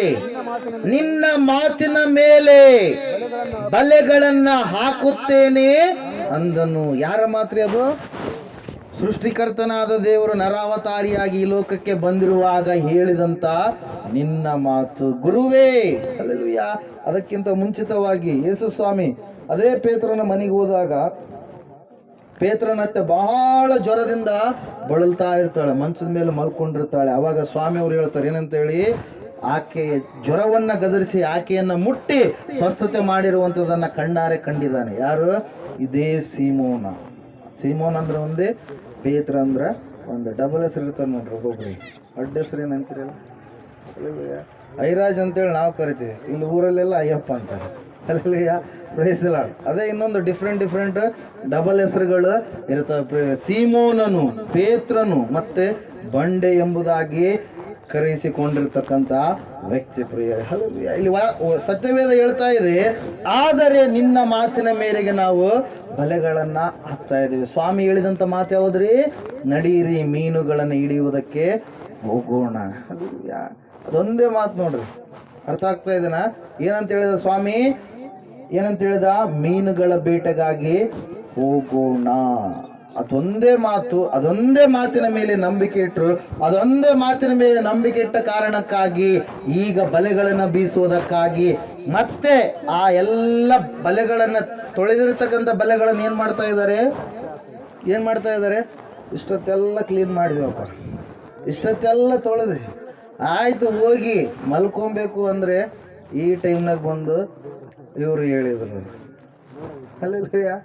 ನಿನ್ನ ಮಾತಿನ ಮೇಲೆ ಬಲೆಗಳನ್ನ ಹಾಕುತ್ತೇನೆ ಅಂದನು. ಯಾರ ಮಾತ್ರಿ ಅದು? ಸೃಷ್ಟಿಕರ್ತನಾದ ದೇವರು ನರಾವತಾರಿಯಾಗಿ ಈ ಲೋಕಕ್ಕೆ ಬಂದಿರುವಾಗ ಹೇಳಿದಂತ ನಿನ್ನ ಮಾತು ಗುರುವೇ. ಹಲ್ಲೆಲೂಯ. ಅದಕ್ಕಿಂತ ಮುಂಚಿತವಾಗಿ ಯೇಸು ಸ್ವಾಮಿ ಅದೇ ಪೇತ್ರನ ಮನೆಗೆ ಹೋದಾಗ ಪೇತ್ರನತ್ತೆ ಬಹಳ ಜ್ವರದಿಂದ ಬಳಲ್ತಾ ಇರ್ತಾಳೆ, ಮಂಚದ ಮೇಲೆ ಮಲ್ಕೊಂಡಿರ್ತಾಳೆ. ಅವಾಗ ಸ್ವಾಮಿ ಅವರು ಹೇಳ್ತಾರೆ ಏನಂತೇಳಿ, ಆಕೆ ಜ್ವರವನ್ನು ಗದರಿಸಿ ಆಕೆಯನ್ನು ಮುಟ್ಟಿ ಸ್ವಸ್ಥತೆ ಮಾಡಿರುವಂಥದ್ದನ್ನು ಕಣ್ಣಾರೆ ಕಂಡಿದ್ದಾನೆ. ಯಾರು? ಇದೇ ಸೀಮೋನ. ಸೀಮೋನ್ ಅಂದ್ರೆ ಒಂದೇ, ಪೇತ್ರ ಅಂದ್ರೆ ಒಂದು. ಡಬಲ್ ಹೆಸರು ಇರ್ತಾರೆ ನೋಡ್ರಿ ಒಬ್ಬೊಬ್ರಿ. ಅಡ್ಡ ಹೆಸರು ಏನಂತೀರಲ್ಲ, ಐರಾಜ್ ಅಂತೇಳಿ ನಾವು ಕರಿತೀವಿ, ಇಲ್ಲಿ ಊರಲ್ಲೆಲ್ಲ ಅಯ್ಯಪ್ಪ ಅಂತಾರೆ. ಅಲ್ಲೆಲ್ಲ ಪ್ರೈಸ್ ದಿ ಲಾರ್ಡ್. ಅದೇ ಇನ್ನೊಂದು ಡಿಫ್ರೆಂಟ್ ಡಬಲ್ ಹೆಸರುಗಳು ಇರ್ತವೆ. ಸೀಮೋನನು, ಪೇತ್ರನು ಮತ್ತೆ ಬಂಡೆ ಎಂಬುದಾಗಿ ಕರೆಯಿಸಿಕೊಂಡಿರ್ತಕ್ಕಂಥ ವ್ಯಕ್ತಿ ಪ್ರಿಯರೇ. ಹಲ್ಲೆಲೂಯಾ. ಇಲ್ಲಿ ಸತ್ಯವೇದ ಹೇಳ್ತಾ ಇದೆ, ಆದರೆ ನಿನ್ನ ಮಾತಿನ ಮೇರೆಗೆ ನಾವು ಬಲೆಗಳನ್ನು ಹಾಕ್ತಾ ಇದ್ದೀವಿ. ಸ್ವಾಮಿ ಹೇಳಿದಂಥ ಮಾತು ಯಾವುದ್ರಿ? ನಡೀರಿ, ಮೀನುಗಳನ್ನು ಹಿಡಿಯುವುದಕ್ಕೆ ಹೋಗೋಣ. ಹಲ್ಲೆಲೂಯಾ. ಅದೊಂದೇ ಮಾತು ನೋಡ್ರಿ. ಅರ್ಥ ಆಗ್ತಾ ಇದೆನಾ? ಏನಂತ ಹೇಳಿದ ಸ್ವಾಮಿ? ಏನಂತ ಹೇಳಿದ? ಮೀನುಗಳ ಬೇಟೆಗಾಗಿ ಹೋಗೋಣ. ಅದೊಂದೇ ಮಾತು, ಅದೊಂದೇ ಮಾತಿನ ಮೇಲೆ ನಂಬಿಕೆ ಇಟ್ಟರು. ಅದೊಂದೇ ಮಾತಿನ ಮೇಲೆ ನಂಬಿಕೆ ಇಟ್ಟ ಕಾರಣಕ್ಕಾಗಿ ಈಗ ಬಲೆಗಳನ್ನು ಬೀಸುವುದಕ್ಕಾಗಿ ಮತ್ತೆ ಆ ಎಲ್ಲ ಬಲೆಗಳನ್ನು ತೊಳೆದಿರ್ತಕ್ಕಂಥ ಬಲೆಗಳನ್ನು ಏನು ಮಾಡ್ತಾ ಇದ್ದಾರೆ? ಇಷ್ಟೊತ್ತೆಲ್ಲ ಕ್ಲೀನ್ ಮಾಡಿದೆವಪ್ಪ, ಇಷ್ಟೊತ್ತೆಲ್ಲ ತೊಳೆದು ಆಯಿತು, ಹೋಗಿ ಮಲ್ಕೊಬೇಕು ಅಂದರೆ ಈ ಟೈಮ್ನಾಗ ಬಂದು ಇವರು ಹೇಳಿದರು. ಹಲ್ಲೆಲೂಯಾ.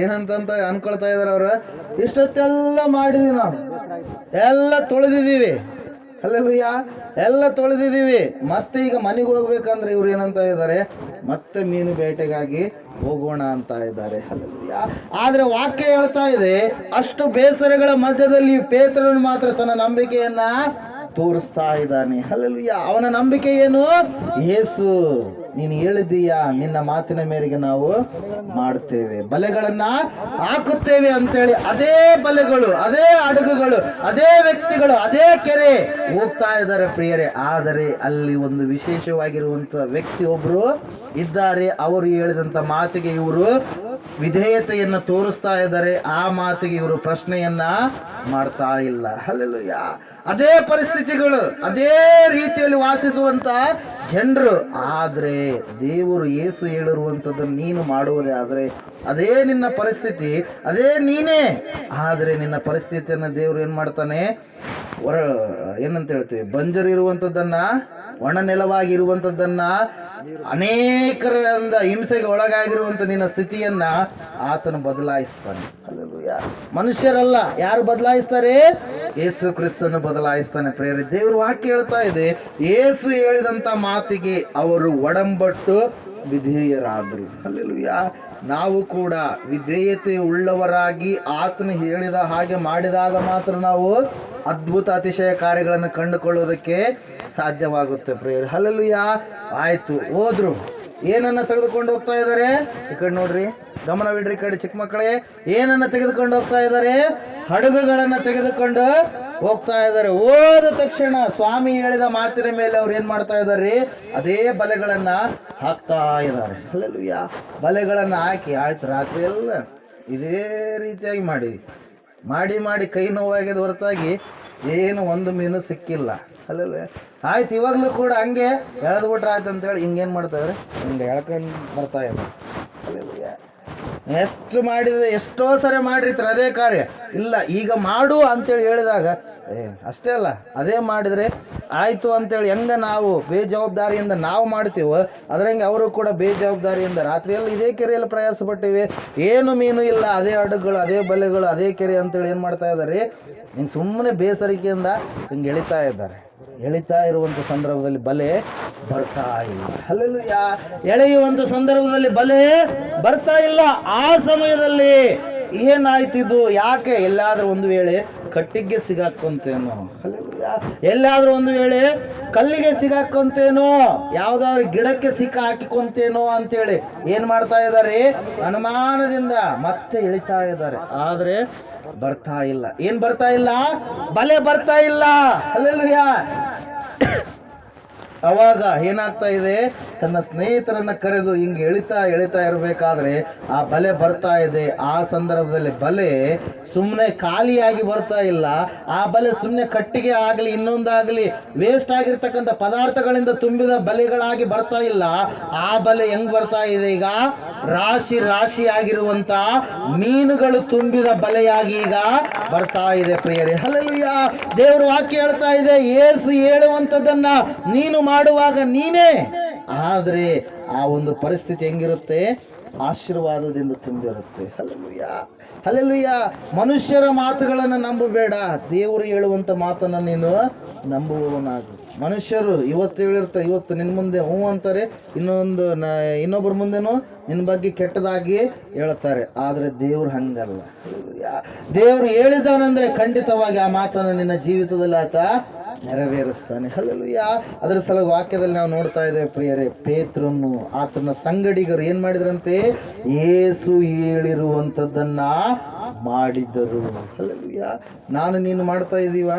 ಏನಂತ ಅನ್ಕೊಳ್ತಾ ಇದ್ದಾರೆ ಅವರು? ಇಷ್ಟೊತ್ತೆಲ್ಲ ಮಾಡಿದ್ವಿ, ನಾವು ಎಲ್ಲ ತೊಳೆದಿದ್ದೀವಿ. ಹಲ್ಲೆಲೂಯಾ. ಎಲ್ಲ ತೊಳೆದಿದ್ದೀವಿ. ಮತ್ತೆ ಈಗ ಮನೆಗೆ ಹೋಗ್ಬೇಕಂದ್ರೆ ಇವ್ರು ಏನಂತ ಇದ್ದಾರೆ? ಮತ್ತೆ ಮೀನು ಬೇಟೆಗಾಗಿ ಹೋಗೋಣ ಅಂತ ಇದ್ದಾರೆ. ಹಲ್ಲೆಲೂಯಾ. ಆದರೆ ವಾಕ್ಯ ಹೇಳ್ತಾ ಇದೆ, ಅಷ್ಟು ಬೇಸರಗಳ ಮಧ್ಯದಲ್ಲಿ ಪೇತ್ರನು ಮಾತ್ರ ತನ್ನ ನಂಬಿಕೆಯನ್ನ ತೋರಿಸ್ತಾ ಇದ್ದಾನೆ. ಹಲ್ಲೆಲೂಯಾ. ಅವನ ನಂಬಿಕೆ ಏನು? ಯೇಸು ನೀನು ಹೇಳಿದ್ದೀಯಾ, ನಿನ್ನ ಮಾತಿನ ಮೇರೆಗೆ ನಾವು ಮಾಡ್ತೇವೆ, ಬಲೆಗಳನ್ನ ಹಾಕುತ್ತೇವೆ ಅಂತೇಳಿ ಅದೇ ಬಲೆಗಳು, ಅದೇ ಹಡಗುಗಳು, ಅದೇ ವ್ಯಕ್ತಿಗಳು, ಅದೇ ಕೆರೆ ಹೋಗ್ತಾ ಇದ್ದಾರೆ ಪ್ರಿಯರೇ. ಆದರೆ ಅಲ್ಲಿ ಒಂದು ವಿಶೇಷವಾಗಿರುವಂಥ ವ್ಯಕ್ತಿ ಒಬ್ರು ಇದ್ದಾರೆ. ಅವರು ಹೇಳಿದಂಥ ಮಾತಿಗೆ ಇವರು ವಿಧೇಯತೆಯನ್ನು ತೋರಿಸ್ತಾ ಇದ್ದಾರೆ, ಆ ಮಾತಿಗೆ ಇವರು ಪ್ರಶ್ನೆಯನ್ನ ಮಾಡ್ತಾ ಇಲ್ಲ. ಹಲ್ಲೆಲೂಯಾ. ಅದೇ ಪರಿಸ್ಥಿತಿಗಳು, ಅದೇ ರೀತಿಯಲ್ಲಿ ವಾಸಿಸುವಂತ ಜನರು, ಆದರೆ ದೇವರು ಯೇಸು ಹೇಳಿರುವಂಥದ್ದನ್ನು ನೀನು ಮಾಡುವುದೇ ಆದರೆ ಅದೇ ನಿನ್ನ ಪರಿಸ್ಥಿತಿ, ಅದೇ ನೀನೇ. ಆದರೆ ನಿನ್ನ ಪರಿಸ್ಥಿತಿಯನ್ನು ದೇವರು ಏನು ಮಾಡ್ತಾನೆ, ಏನಂತ ಹೇಳ್ತೀವಿ, ಬಂಜರಿರುವಂಥದ್ದನ್ನ, ಒಣ ನೆಲವಾಗಿರುವಂಥದ್ದನ್ನ, ಅನೇಕರಿಂದ ಹಿಂಸೆಗೆ ಒಳಗಾಗಿರುವಂಥ ನಿನ್ನ ಸ್ಥಿತಿಯನ್ನ ಆತನು ಬದಲಾಯಿಸ್ತಾನೆ. ಹಲ್ಲೆಲೂಯಾ. ಮನುಷ್ಯರಲ್ಲ, ಯಾರು ಬದಲಾಯಿಸ್ತಾರೆ? ಯೇಸು ಕ್ರಿಸ್ತನು ಬದಲಾಯಿಸ್ತಾನೆ. ಪ್ರೇರೆ, ದೇವರು ವಾಕ್ಯ ಹೇಳ್ತಾ ಇದೆ, ಯೇಸು ಹೇಳಿದಂಥ ಮಾತಿಗೆ ಅವರು ಒಡಂಬಟ್ಟು ವಿಧೇಯರಾದರು. ಹಲ್ಲೆಲೂಯಾ. ನಾವು ಕೂಡ ವಿಧೇಯತೆ ಉಳ್ಳವರಾಗಿ ಆತನು ಹೇಳಿದ ಹಾಗೆ ಮಾಡಿದಾಗ ಮಾತ್ರ ನಾವು ಅದ್ಭುತ ಅತಿಶಯ ಕಾರ್ಯಗಳನ್ನು ಕಂಡುಕೊಳ್ಳೋದಕ್ಕೆ ಸಾಧ್ಯವಾಗುತ್ತೆ. Prayer, hallelujah. ಆಯ್ತು, ಹೋದ್ರು. ಏನನ್ನ ತೆಗೆದುಕೊಂಡು ಹೋಗ್ತಾ ಇದ್ದಾರೆ? ಈ ಕಡೆ ನೋಡ್ರಿ, ಗಮನವಿಡ್ರಿ, ಈ ಕಡೆ ಚಿಕ್ಕ ಮಕ್ಕಳೇ. ಏನನ್ನ ತೆಗೆದುಕೊಂಡು ಹೋಗ್ತಾ ಇದ್ದಾರೆ? ಹಡಗುಗಳನ್ನ ತೆಗೆದುಕೊಂಡು ಹೋಗ್ತಾ ಇದ್ದಾರೆ. ಹೋದ ತಕ್ಷಣ ಸ್ವಾಮಿ ಹೇಳಿದ ಮಾತಿನ ಮೇಲೆ ಅವ್ರು ಏನ್ ಮಾಡ್ತಾ ಇದ್ದಾರೆ? ಅದೇ ಬಲೆಗಳನ್ನ ಹಾಕ್ತಾ ಇದ್ದಾರೆ. ಹಲ್ಲೆಲೂಯಾ. ಬಲೆಗಳನ್ನ ಹಾಕಿ ಆಯ್ತು, ರಾತ್ರಿ ಎಲ್ಲ ಇದೇ ರೀತಿಯಾಗಿ ಮಾಡಿ ಕೈ ನೋವಾಗ್ಯದ ಹೊರತಾಗಿ ಏನು ಒಂದು ಮೀನು ಸಿಕ್ಕಿಲ್ಲ. ಅಲ್ಲಲ್ಲ, ಆಯ್ತು, ಇವಾಗಲೂ ಕೂಡ ಹಂಗೆ ಎಳೆದ್ಬಿಟ್ರೆ ಆಯ್ತು ಅಂತೇಳಿ ಹಿಂಗೇನು ಮಾಡ್ತಾರೆ, ಹಿಂಗೆ ಎಳ್ಕೊಂಡು ಬರ್ತಾ ಇದ್ದಾರೆ. ಅಲ್ಲಲ್ಲ, ಎಷ್ಟು ಮಾಡಿದ್ರೆ ಎಷ್ಟೋ ಸರಿ ಮಾಡಿರ್ತಾರೆ ಅದೇ ಕಾರ್ಯ. ಇಲ್ಲ, ಈಗ ಮಾಡು ಅಂತೇಳಿ ಹೇಳಿದಾಗ ಅಷ್ಟೇ ಅಲ್ಲ, ಅದೇ ಮಾಡಿದರೆ ಆಯಿತು ಅಂತೇಳಿ ಹೆಂಗೆ ನಾವು ಬೇಜವಾಬ್ದಾರಿಯಿಂದ ನಾವು ಮಾಡ್ತೀವೋ ಅದರಂಗೆ ಅವರು ಕೂಡ ಬೇಜವಾಬ್ದಾರಿಯಿಂದ ರಾತ್ರಿಯಲ್ಲಿ ಇದೇ ಕೆರೆಯಲ್ಲಿ ಪ್ರಯಾಸ ಪಟ್ಟಿವೆ, ಏನು ಮೀನು ಇಲ್ಲ, ಅದೇ ಹಡಗುಗಳು, ಅದೇ ಬಲೆಗಳು, ಅದೇ ಕೆರೆ ಅಂತೇಳಿ ಏನು ಮಾಡ್ತಾ ಇದ್ದಾರೆ, ಹಿಂಗೆ ಸುಮ್ಮನೆ ಬೇಸರಿಕೆಯಿಂದ ಹಿಂಗೆ ಎಳಿತಾ ಇರುವಂಥ ಸಂದರ್ಭದಲ್ಲಿ ಬಲೆ ಬರ್ತಾ ಇಲ್ಲ. ಹಲ್ಲೆಲೂಯಾ. ಎಳೆಯುವಂಥ ಸಂದರ್ಭದಲ್ಲಿ ಬಲೆ ಬರ್ತಾ ಇಲ್ಲ. ಆ ಸಮಯದಲ್ಲಿ ಏನಾಯ್ತಿದ್ದು? ಯಾಕೆ? ಎಲ್ಲಾದ್ರೂ ಒಂದು ವೇಳೆ ಕಟ್ಟಿಗೆ ಸಿಗಾಕೊಂತೇನೋ, ಹಲ್ಲೆಲೂಯಾ, ಎಲ್ಲಾದ್ರೂ ಒಂದು ವೇಳೆ ಕಲ್ಲಿಗೆ ಸಿಗಾಕೊಂತೇನೋ, ಯಾವುದಾದ್ರು ಗಿಡಕ್ಕೆ ಸಿಕ್ಕ ಹಾಕಿಕೊಂತೇನೋ ಅಂತೇಳಿ ಏನು ಮಾಡ್ತಾ ಇದ್ದಾರೆ? ಅನುಮಾನದಿಂದ ಮತ್ತೆ ಎಳಿತಾ ಇದ್ದಾರೆ. ಆದರೆ ಬರ್ತಾ ಇಲ್ಲ. ಏನ್ ಬರ್ತಾ ಇಲ್ಲ? ಬಲೆ ಬರ್ತಾ ಇಲ್ಲ. ಹಲ್ಲೆಲೂಯಾ. ಅವಾಗ ಏನಾಗ್ತಾ ಇದೆ? ತನ್ನ ಸ್ನೇಹಿತರನ್ನ ಕರೆದು ಹಿಂಗೆ ಎಳಿತಾ ಇರಬೇಕಾದ್ರೆ ಆ ಬಲೆ ಬರ್ತಾ ಇದೆ. ಆ ಸಂದರ್ಭದಲ್ಲಿ ಬಲೆ ಸುಮ್ಮನೆ ಖಾಲಿಯಾಗಿ ಬರ್ತಾ ಇಲ್ಲ. ಆ ಬಲೆ ಸುಮ್ಮನೆ ಕಟ್ಟಿಗೆ ಆಗಲಿ ಇನ್ನೊಂದಾಗಲಿ ವೇಸ್ಟ್ ಆಗಿರ್ತಕ್ಕಂಥ ಪದಾರ್ಥಗಳಿಂದ ತುಂಬಿದ ಬಲೆಗಳಾಗಿ ಬರ್ತಾ ಇಲ್ಲ. ಆ ಬಲೆ ಹೆಂಗ್ ಬರ್ತಾ ಇದೆ? ಈಗ ರಾಶಿ ಆಗಿರುವಂತ ಮೀನುಗಳು ತುಂಬಿದ ಬಲೆಯಾಗಿ ಈಗ ಬರ್ತಾ ಇದೆ. ಪ್ರಿಯರೇ, ಹಲ್ಲೆಲೂಯಾ. ದೇವರು ವಾಕ್ಯ ಹೇಳ್ತಾ ಇದೆ, ಯೇಸು ಹೇಳುವಂಥದ್ದನ್ನ ನೀನು ಮಾಡುವಾಗ ನೀನೇ. ಆದರೆ ಆ ಒಂದು ಪರಿಸ್ಥಿತಿ ಹೆಂಗಿರುತ್ತೆ? ಆಶೀರ್ವಾದದಿಂದ ತುಂಬಿರುತ್ತೆ. Hallelujah, hallelujah. ಮನುಷ್ಯರ ಮಾತುಗಳನ್ನು ನಂಬಬೇಡ, ದೇವರು ಹೇಳುವಂಥ ಮಾತನ್ನು ನೀನು ನಂಬುವವನಾಗು. ಮನುಷ್ಯರು ಇವತ್ತು ಹೇಳಿರ್ತಾರೆ, ಇವತ್ತು ನಿನ್ನ ಮುಂದೆ ಹ್ಞೂ ಅಂತಾರೆ, ಇನ್ನೊಬ್ಬರ ಮುಂದೆನೂ ನಿನ್ನ ಬಗ್ಗೆ ಕೆಟ್ಟದಾಗಿ ಹೇಳ್ತಾರೆ. ಆದರೆ ದೇವ್ರು ಹಂಗಲ್ಲ. ದೇವ್ರು ಹೇಳಿದಾನಂದ್ರೆ ಖಂಡಿತವಾಗಿ ಆ ಮಾತನ್ನು ನಿನ್ನ ಜೀವಿತದಲ್ಲಿ ಆತ ನೆರವೇರಿಸ್ತಾನೆ. ಹಲ್ಲೆಲೂಯಾ. ಅದರ ಸಲುವಾಗಿ ವಾಕ್ಯದಲ್ಲಿ ನಾವು ನೋಡ್ತಾ ಇದ್ದೇವೆ ಪ್ರಿಯರೇ, ಪೇತ್ರನು ಆತನ ಸಂಗಡಿಗರು ಏನ್ ಮಾಡಿದ್ರಂತೆ? ಯೇಸು ಹೇಳಿರುವಂಥದ್ದನ್ನ ಮಾಡಿದರು. ಹಲ್ಲೆಲೂಯಾ. ನಾನು ನೀನು ಮಾಡ್ತಾ ಇದ್ದೀವ?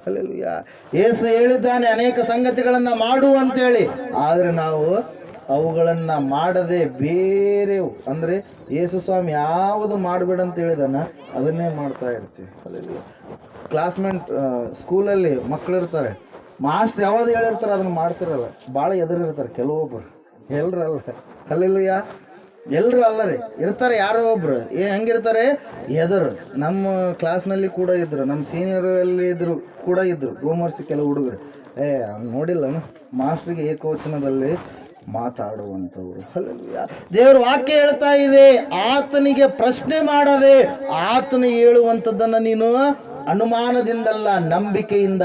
ಹಲ್ಲೆಲೂಯಾ. ಯೇಸು ಹೇಳಿದ್ದಾನೆ ಅನೇಕ ಸಂಗತಿಗಳನ್ನ ಮಾಡು ಅಂತೇಳಿ, ಆದರೆ ನಾವು ಅವುಗಳನ್ನು ಮಾಡದೆ ಬೇರೆ, ಅಂದರೆ ಯೇಸು ಸ್ವಾಮಿ ಯಾವುದು ಮಾಡಬೇಡ ಅಂತ ಹೇಳಿದಾನ ಅದನ್ನೇ ಮಾಡ್ತಾ ಇರ್ತೀವಿ. ಹಲ್ಲೆಲೂಯಾ. ಕ್ಲಾಸ್ಮೇಟ್ ಸ್ಕೂಲಲ್ಲಿ ಮಕ್ಕಳಿರ್ತಾರೆ, ಮಾಸ್ಟರ್ ಯಾವುದು ಹೇಳಿರ್ತಾರೆ ಅದನ್ನು ಮಾಡ್ತಿರಲ್ಲ, ಭಾಳ ಎದುರಿರ್ತಾರೆ ಕೆಲವೊಬ್ಬರು, ಎಲ್ಲರಲ್ಲ. ಹಲ್ಲೆಲೂಯಾ. ಎಲ್ಲರೂ ಅಲ್ಲ ರೀ, ಇರ್ತಾರೆ ಯಾರೋ ಒಬ್ರು. ಹೆಂಗಿರ್ತಾರೆ? ಎದರು. ನಮ್ಮ ಕ್ಲಾಸ್ನಲ್ಲಿ ಕೂಡ ಇದ್ದರು, ನಮ್ಮ ಸೀನಿಯರಲ್ಲಿ ಕೂಡ ಇದ್ದರು ಹೋಮ್ವರ್ಕ್ಸ್ ಕೆಲವು ಹುಡುಗರು. ನೋಡಿಲ್ಲನು ಮಾಸ್ಟ್ರಿಗೆ ಏಕವಚನದಲ್ಲಿ ಮಾತಾಡುವಂಥವ್ರು. ಹಲ್ಲೆಲೂಯಾ. ದೇವರು ವಾಕ್ಯ ಹೇಳ್ತಾ ಇದೆ, ಆತನಿಗೆ ಪ್ರಶ್ನೆ ಮಾಡದೆ ಆತನು ಹೇಳುವಂಥದ್ದನ್ನು ನೀನು ಅನುಮಾನದಿಂದಲ್ಲ ನಂಬಿಕೆಯಿಂದ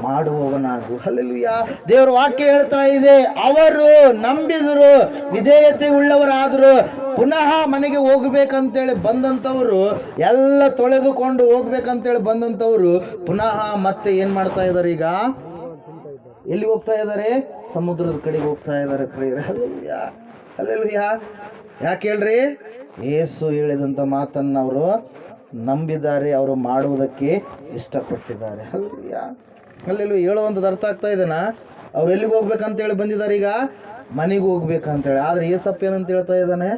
ಮಾಡುವವನಾಗು. ಹಲ್ಲೆಲೂಯಾ. ದೇವರು ವಾಕ್ಯ ಹೇಳ್ತಾ ಇದೆ, ಅವರು ನಂಬಿದರು, ವಿಧೇಯತೆ ಉಳ್ಳವರಾದರು. ಪುನಃ ಮನೆಗೆ ಹೋಗ್ಬೇಕಂತೇಳಿ ಬಂದಂಥವ್ರು, ಎಲ್ಲ ತೊಳೆದುಕೊಂಡು ಹೋಗ್ಬೇಕಂತೇಳಿ ಬಂದಂಥವ್ರು ಪುನಃ ಮತ್ತೆ ಏನು ಮಾಡ್ತಾ ಇದ್ದಾರೆ? ಈಗ ಎಲ್ಲಿ ಹೋಗ್ತಾ ಇದ್ದಾರೆ? ಸಮುದ್ರದ ಕಡೆಗೆ ಹೋಗ್ತಾ ಇದ್ದಾರೆ ಪ್ರಿಯರೇ. Hallelujah, hallelujah. ಯಾಕೆ ಹೇಳ್ರಿ? ಯೇಸು ಹೇಳಿದಂಥ ಮಾತನ್ನು ಅವರು ನಂಬಿದ್ದಾರೆ, ಅವರು ಮಾಡುವುದಕ್ಕೆ ಇಷ್ಟಪಟ್ಟಿದ್ದಾರೆ. Hallelujah, hallelujah. ಹೇಳುವಂಥದ್ದು ಅರ್ಥ ಆಗ್ತಾ ಇದೆನಾ? ಅವ್ರು ಎಲ್ಲಿಗೆ ಹೋಗ್ಬೇಕಂತೇಳಿ ಬಂದಿದ್ದಾರೆ? ಈಗ ಮನೆಗೆ ಹೋಗ್ಬೇಕಂತೇಳಿ. ಆದರೆ ಏಸಪ್ಪ ಏನಂತ ಹೇಳ್ತಾ ಇದ್ದಾನೆ?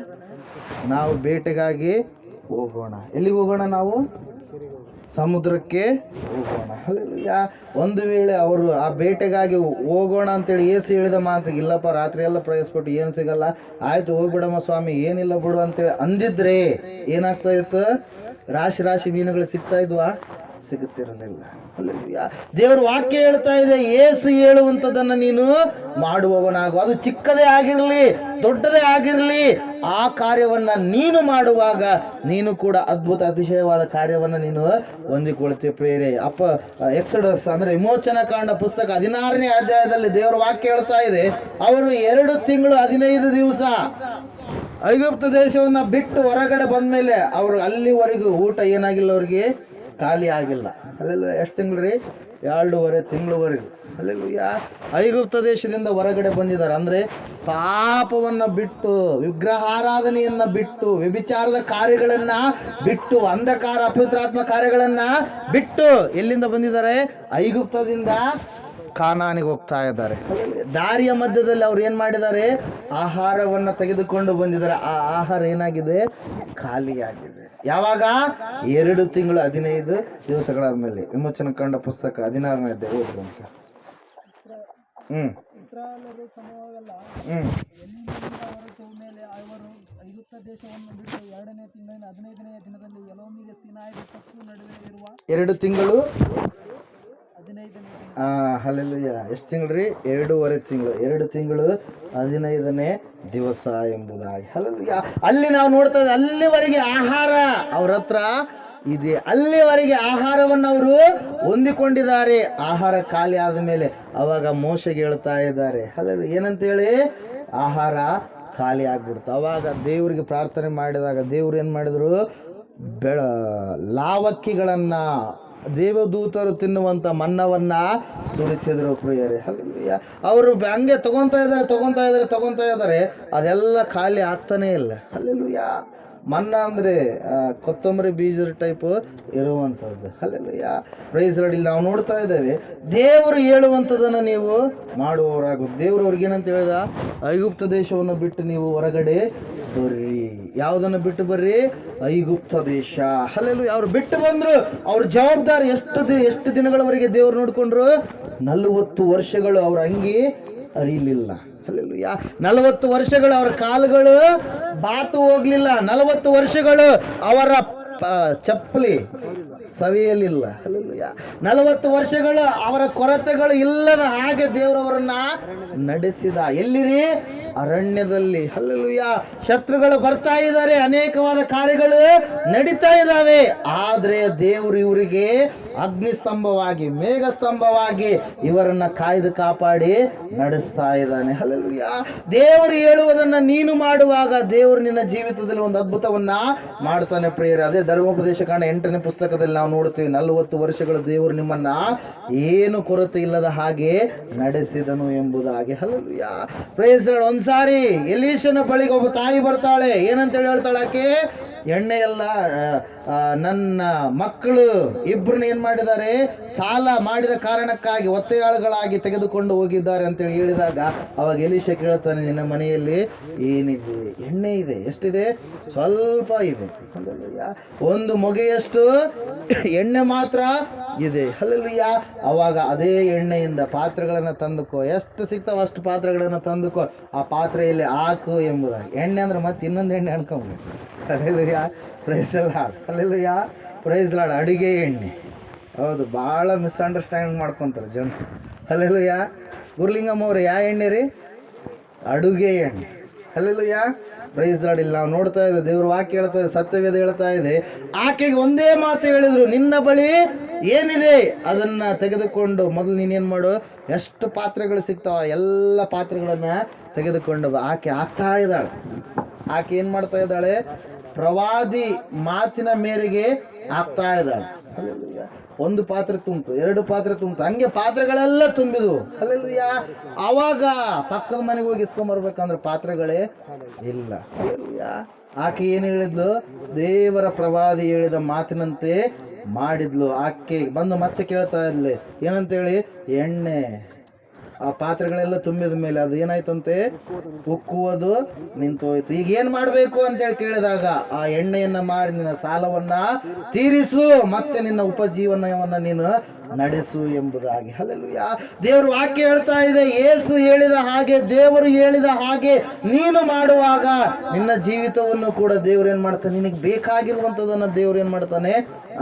ನಾವು ಬೇಟೆಗಾಗಿ ಹೋಗೋಣ. ಎಲ್ಲಿಗೆ ಹೋಗೋಣ? ನಾವು ಸಮುದ್ರಕ್ಕೆ ಹೋಗೋಣ. ಹಲ್ಲೆಲೂಯಾ. ಒಂದು ವೇಳೆ ಅವರು ಆ ಬೇಟೆಗಾಗಿ ಹೋಗೋಣ ಅಂತೇಳಿ ಏಸು ಹೇಳಿದ ಮಾತಿಗೆ ಇಲ್ಲಪ್ಪ ರಾತ್ರಿ ಎಲ್ಲ ಪ್ರಯಾಸಪಟ್ಟು ಏನು ಸಿಗಲ್ಲ, ಆಯಿತು ಹೋಗ್ಬಿಡಮ್ಮ ಸ್ವಾಮಿ, ಏನಿಲ್ಲ ಬಿಡು ಅಂತೇಳಿ ಅಂದಿದ್ರೆ ಏನಾಗ್ತಾ ಇತ್ತು? ರಾಶಿ ರಾಶಿ ಮೀನುಗಳು ಸಿಗ್ತಾ ಇದ್ವಾ? ಸಿಗುತ್ತಿರಲಿಲ್ಲ. ಹಲ್ಲೆಲೂಯಾ. ದೇವ್ರ ವಾಕ್ಯ ಹೇಳ್ತಾ ಇದೆ, ಏಸು ಹೇಳುವಂಥದ್ದನ್ನು ನೀನು ಮಾಡುವವನಾಗು. ಅದು ಚಿಕ್ಕದೇ ಆಗಿರಲಿ ದೊಡ್ಡದೇ ಆಗಿರಲಿ, ಆ ಕಾರ್ಯವನ್ನು ನೀನು ಮಾಡುವಾಗ ನೀನು ಕೂಡ ಅದ್ಭುತ ಅತಿಶಯವಾದ ಕಾರ್ಯವನ್ನು ನೀನು ಹೊಂದಿಕೊಳ್ತೀವಿ ಪ್ರೇರೆ. ಎಕ್ಸಡಸ್ ಅಂದರೆ ವಿಮೋಚನಾ ಕಾಂಡ ಪುಸ್ತಕ 16ನೇ ಅಧ್ಯಾಯದಲ್ಲಿ ದೇವರ ವಾಕ್ಯ ಹೇಳ್ತಾ ಇದೆ, ಅವರು 2 ತಿಂಗಳು 15 ದಿವಸ ಐಗುಪ್ತ ದೇಶವನ್ನು ಬಿಟ್ಟು ಹೊರಗಡೆ ಬಂದ ಮೇಲೆ ಅವರು ಅಲ್ಲಿವರೆಗೂ ಊಟ ಏನಾಗಿಲ್ಲ, ಅವ್ರಿಗೆ ಖಾಲಿ ಆಗಿಲ್ಲ. ಅಲ್ಲೆಲ್ಲ ಎಷ್ಟು ತಿಂಗಳು ರೀ? 2.5 ತಿಂಗಳವರೆಗೂ. ಅಲ್ಲೆಲ್ಲೂಯಾ. ಐಗುಪ್ತ ದೇಶದಿಂದ ಹೊರಗಡೆ ಬಂದಿದ್ದಾರೆ ಅಂದರೆ ಪಾಪವನ್ನು ಬಿಟ್ಟು, ವಿಗ್ರಹಾರಾಧನೆಯನ್ನು ಬಿಟ್ಟು, ವ್ಯಭಿಚಾರದ ಕಾರ್ಯಗಳನ್ನು ಬಿಟ್ಟು, ಅಂಧಕಾರ ಅಪವಿತ್ರಾತ್ಮ ಕಾರ್ಯಗಳನ್ನು ಬಿಟ್ಟು ಎಲ್ಲಿಂದ ಬಂದಿದ್ದಾರೆ? ಐಗುಪ್ತದಿಂದ ಕಾನಾನಿಗೆ ಹೋಗ್ತಾ ಇದ್ದಾರೆ. ದಾರಿಯ ಮಧ್ಯದಲ್ಲಿ ಅವ್ರು ಏನು ಮಾಡಿದ್ದಾರೆ? ಆಹಾರವನ್ನು ತೆಗೆದುಕೊಂಡು ಬಂದಿದ್ದಾರೆ. ಆ ಆಹಾರ ಏನಾಗಿದೆ? ಖಾಲಿಯಾಗಿದೆ. ಯಾವಾಗ? 2 ತಿಂಗಳು 15 ದಿವಸಗಳಾದ್ಮೇಲೆ. ವಿಮೋಚನಾ ಕಾಂಡ ಪುಸ್ತಕ 16ನೇ ಅಧ್ಯಾಯ ಓದ್ರಿ ಒಂದು ಸರ್. ಐಗುಪ್ತ ದೇಶವನ್ನು ಬಿಟ್ಟು 2ನೇ ತಿಂಗಳಿನ 15ನೇ ದಿನದಲ್ಲಿ ಎಲೋಮಿಗೆ ಸೀನಾಯಿ ಬೆಟ್ಟಕ್ಕೂ ನಡುವೆ ಇರುವ 2 ತಿಂಗಳು 15ನೇ ಹಲ್ಲೆಲೂಯಾ. ಎಷ್ಟು ತಿಂಗಳು ರೀ? 2.5 ತಿಂಗಳು. 2 ತಿಂಗಳು 15ನೇ ದಿವಸ ಎಂಬುದಾಗಿ. ಹಲ್ಲೆಲೂಯಾ. ಅಲ್ಲಿ ನಾವು ನೋಡ್ತಾ ಇದ್ದೀವಿ, ಅಲ್ಲಿವರೆಗೆ ಆಹಾರ ಅವ್ರ ಹತ್ರ ಇದೆ. ಅಲ್ಲಿವರೆಗೆ ಆಹಾರವನ್ನು ಅವರು ಹೊಂದಿಕೊಂಡಿದ್ದಾರೆ. ಆಹಾರ ಖಾಲಿ ಆದ ಮೇಲೆ ಅವಾಗ ಮೋಶೆಗೆ ಹೇಳ್ತಾ ಇದ್ದಾರೆ, ಹಲ್ಲೆಲೂಯಾ, ಏನಂತೇಳಿ? ಆಹಾರ ಖಾಲಿ ಆಗ್ಬಿಡ್ತು. ಅವಾಗ ದೇವರಿಗೆ ಪ್ರಾರ್ಥನೆ ಮಾಡಿದಾಗ ದೇವ್ರು ಏನು ಮಾಡಿದರು? ಲಾವಕ್ಕಿಗಳನ್ನು, ದೇವದೂತರು ತಿನ್ನುವಂಥ ಮನ್ನವನ್ನು ಸುರಿಸಿದ್ರು ಪ್ರಿಯರೇ. ಹಲ್ಲೆಲೂಯಾ. ಅವರು ಹಂಗೆ ತಗೊತಾ ಇದ್ದಾರೆ, ಅದೆಲ್ಲ ಖಾಲಿ ಆಗ್ತಾನೇ ಇಲ್ಲ. ಹಲ್ಲೆಲೂಯಾ. ಮನ್ನ ಅಂದರೆ ಕೊತ್ತಂಬರಿ ಬೀಜದ ಟೈಪು ಇರುವಂಥದ್ದು. ಹಲ್ಲೆಲೂಯಾ. Praise lord. ಇಲ್ಲಿ ನಾವು ನೋಡ್ತಾ ಇದ್ದೇವೆ, ದೇವರು ಹೇಳುವಂಥದ್ದನ್ನು ನೀವು ಮಾಡುವವರಾಗೋದು. ದೇವರು ಅವ್ರಿಗೇನಂತ ಹೇಳಿದ? ಐಗುಪ್ತ ದೇಶವನ್ನು ಬಿಟ್ಟು ನೀವು ಹೊರಗಡೆ ಬರ್ರಿ. ಯಾವುದನ್ನು ಬಿಟ್ಟು ಬರ್ರಿ? ಐಗುಪ್ತ ದೇಶ. ಹಲ್ಲೆಲೂಯಾ. ಅವ್ರು ಬಿಟ್ಟು ಬಂದರು. ಅವ್ರ ಜವಾಬ್ದಾರಿ ಎಷ್ಟು ದಿನಗಳವರೆಗೆ ದೇವರು ನೋಡಿಕೊಂಡ್ರು? 40 ವರ್ಷಗಳು ಅವ್ರ ಅಂಗಿ ಅರಿಲಿಲ್ಲ. ಹಲ್ಲೆಲೂಯಾ. 40 ವರ್ಷಗಳು ಅವರ ಕಾಲುಗಳು ಬಾತು ಹೋಗ್ಲಿಲ್ಲ. 40 ವರ್ಷಗಳು ಅವರ ಚಪ್ಪಲಿ ಸವಿಯಲಿಲ್ಲ. ಹಲ್ಲೆಲೂಯಾ. 40 ವರ್ಷಗಳು ಅವರ ಕೊರತೆಗಳು ಇಲ್ಲದ ಹಾಗೆ ದೇವರವರನ್ನ ನಡೆಸಿದ. ಎಲ್ಲಿರಿ? ಅರಣ್ಯದಲ್ಲಿ. ಹಲ್ಲೆಲೂಯಾ. ಶತ್ರುಗಳು ಬರ್ತಾ ಇದ್ದಾರೆ, ಅನೇಕವಾದ ಕಾರ್ಯಗಳು ನಡೀತಾ ಇದ್ದಾವೆ. ಆದರೆ ದೇವರು ಇವರಿಗೆ ಅಗ್ನಿಸ್ತಂಭವಾಗಿ, ಮೇಘಸ್ತಂಭವಾಗಿ ಇವರನ್ನ ಕಾಯ್ದು ಕಾಪಾಡಿ ನಡೆಸ್ತಾ ಇದ್ದಾನೆ. ಹಲ್ಲೆಲೂಯಾ. ದೇವರು ಹೇಳುವುದನ್ನು ನೀನು ಮಾಡುವಾಗ ದೇವರು ನಿನ್ನ ಜೀವಿತದಲ್ಲಿ ಒಂದು ಅದ್ಭುತವನ್ನ ಮಾಡ್ತಾನೆ ಪ್ರಿಯರೇ. ಅದೇ ಧರ್ಮೋಪದೇಶ ಕಾಂಡ 8ನೇ ಪುಸ್ತಕದಲ್ಲಿ ನಾವು ನೋಡ್ತೀವಿ, 40 ವರ್ಷಗಳು ದೇವರು ನಿಮ್ಮನ್ನ ಏನು ಕೊರತೆ ಇಲ್ಲದ ಹಾಗೆ ನಡೆಸಿದನು ಎಂಬುದಾಗಿ. ಹಲ್ಲೆಲೂಯಾ. Praise lord. ಒಂದ್ಸಾರಿ ಎಲೀಷನ ಬಳಿಗೆ ಒಬ್ಬ ತಾಯಿ ಬರ್ತಾಳೆ. ಏನಂತೇಳಿ ಹೇಳ್ತಾಳೆ ಆಕೆ? ಎಣ್ಣೆ ಎಲ್ಲ ನನ್ನ ಮಕ್ಕಳು ಇಬ್ಬರನ್ನ ಏನು ಮಾಡಿದ್ದಾರೆ? ಸಾಲ ಮಾಡಿದ ಕಾರಣಕ್ಕಾಗಿ ಒತ್ತೆಯಾಳುಗಳಾಗಿ ತೆಗೆದುಕೊಂಡು ಹೋಗಿದ್ದಾರೆ ಅಂತೇಳಿ ಹೇಳಿದಾಗ ಅವಾಗ ಎಲೀಷ ಕೇಳ್ತಾನೆ, ನಿನ್ನ ಮನೆಯಲ್ಲಿ ಏನಿದೆ? ಎಣ್ಣೆ ಇದೆ. ಎಷ್ಟಿದೆ? ಸ್ವಲ್ಪ ಇದೆ. ಹಲ್ಲೆಲೂಯಾ. ಒಂದು ಮೊಗೆಯಷ್ಟು ಎಣ್ಣೆ ಮಾತ್ರ ಇದೆ. ಹಲ್ಲೆಲೂಯಾ. ಅವಾಗ ಅದೇ ಎಣ್ಣೆಯಿಂದ ಪಾತ್ರೆಗಳನ್ನು ತಂದುಕೋ, ಎಷ್ಟು ಸಿಗ್ತಾವ ಅಷ್ಟು ಪಾತ್ರೆಗಳನ್ನು ತಂದುಕೋ, ಆ ಪಾತ್ರೆಯಲ್ಲಿ ಹಾಕು ಎಂಬುದಾಗಿ. ಎಣ್ಣೆ ಅಂದ್ರೆ ಮತ್ತೆ ಇನ್ನೊಂದು ಎಣ್ಣೆ ಅನ್ಕೊಂಬಿಡಿ. Hallelujah. Praise Lord. Hallelujah. Praise Lord. ಅಡುಗೆ ಎಣ್ಣೆ. ಹೌದು, ಭಾಳ ಮಿಸ್ಅಂಡರ್ಸ್ಟ್ಯಾಂಡಿಂಗ್ ಮಾಡ್ಕೊತಾರೆ ಜನ. ಹಲ್ಲೆಲೂಯಾ. ಗುರುಲಿಂಗಮ್ಮ ಅವ್ರು ಯಾವ ಎಣ್ಣೆ ರೀ? ಅಡುಗೆ ಎಣ್ಣೆ. ಹಲ್ಲೆಲೂಯಾ. Praise lord. ಇಲ್ಲಿ ನಾವು ನೋಡ್ತಾ ಇದ್ದೇವೆ, ದೇವ್ರ ವಾಕ್ಯ ಹೇಳ್ತಾ ಇದೆ, ಸತ್ಯವೇದ ಹೇಳ್ತಾ ಇದೆ, ಆಕೆಗೆ ಒಂದೇ ಮಾತು ಹೇಳಿದ್ರು, ನಿನ್ನ ಬಳಿ ಏನಿದೆ ಅದನ್ನು ತೆಗೆದುಕೊಂಡು ಮೊದಲು ನೀನೇನು ಮಾಡು, ಎಷ್ಟು ಪಾತ್ರೆಗಳು ಸಿಗ್ತಾವ ಎಲ್ಲ ಪಾತ್ರೆಗಳನ್ನು ತೆಗೆದುಕೊಂಡು ಆಕೆ ಆಗ್ತಾ ಇದ್ದಾಳೆ. ಆಕೆ ಏನು ಮಾಡ್ತಾ ಇದ್ದಾಳೆ? ಪ್ರವಾದಿ ಮಾತಿನ ಮೇರೆಗೆ ಆಗ್ತಾ ಇದ್ದಾಳೆ. ಹಲ್ಲೆಲೂಯಾ. 1 ಪಾತ್ರೆ ತುಂಬಿತು, 2 ಪಾತ್ರೆ ತುಂಬಿತು, ಹಂಗೆ ಪಾತ್ರೆಗಳೆಲ್ಲ ತುಂಬಿದ್ವು. ಹಲ್ಲೆಲೂಯಾ. ಆವಾಗ ಪಕ್ಕದ ಮನೆಗೆ ಹೋಗಿ ಇಸ್ಕೊಂಬರ್ಬೇಕಂದ್ರೆ ಪಾತ್ರೆಗಳೇ ಇಲ್ಲ. ಹಲ್ಲೆಲೂಯಾ. ಆಕೆ ಏನು ಹೇಳಿದ್ಲು? ದೇವರ ಪ್ರವಾದಿ ಹೇಳಿದ ಮಾತಿನಂತೆ ಮಾಡಿದ್ಲು. ಆಕೆ ಬಂದು ಮತ್ತೆ ಕೇಳ್ತಾ ಇದ್ಲೆ, ಏನಂತೇಳಿ? ಎಣ್ಣೆ ಆ ಪಾತ್ರೆಗಳೆಲ್ಲ ತುಂಬಿದ ಮೇಲೆ ಅದು ಏನಾಯ್ತಂತೆ, ಉಕ್ಕುವುದು ನಿಂತು ಹೋಯ್ತು. ಈಗ ಏನ್ ಮಾಡ್ಬೇಕು ಅಂತೇಳಿ ಕೇಳಿದಾಗ, ಆ ಎಣ್ಣೆಯನ್ನ ಮಾರಿ ನಿನ್ನ ಸಾಲವನ್ನ ತೀರಿಸು, ಮತ್ತೆ ನಿನ್ನ ಉಪಜೀವನವನ್ನ ನೀನು ನಡೆಸು ಎಂಬುದಾಗಿ. ಹಲ್ಲೆಲೂಯಾ. ದೇವರು ವಾಕ್ಯ ಹೇಳ್ತಾ ಇದೆ, ಯೇಸು ಹೇಳಿದ ಹಾಗೆ, ದೇವರು ಹೇಳಿದ ಹಾಗೆ ನೀನು ಮಾಡುವಾಗ ನಿನ್ನ ಜೀವಿತವನ್ನು ಕೂಡ ದೇವರು ಏನ್ ಮಾಡ್ತಾನೆ, ನಿನಗೆ ಬೇಕಾಗಿರುವಂಥದ್ದನ್ನು ದೇವರು ಏನ್ ಮಾಡ್ತಾನೆ,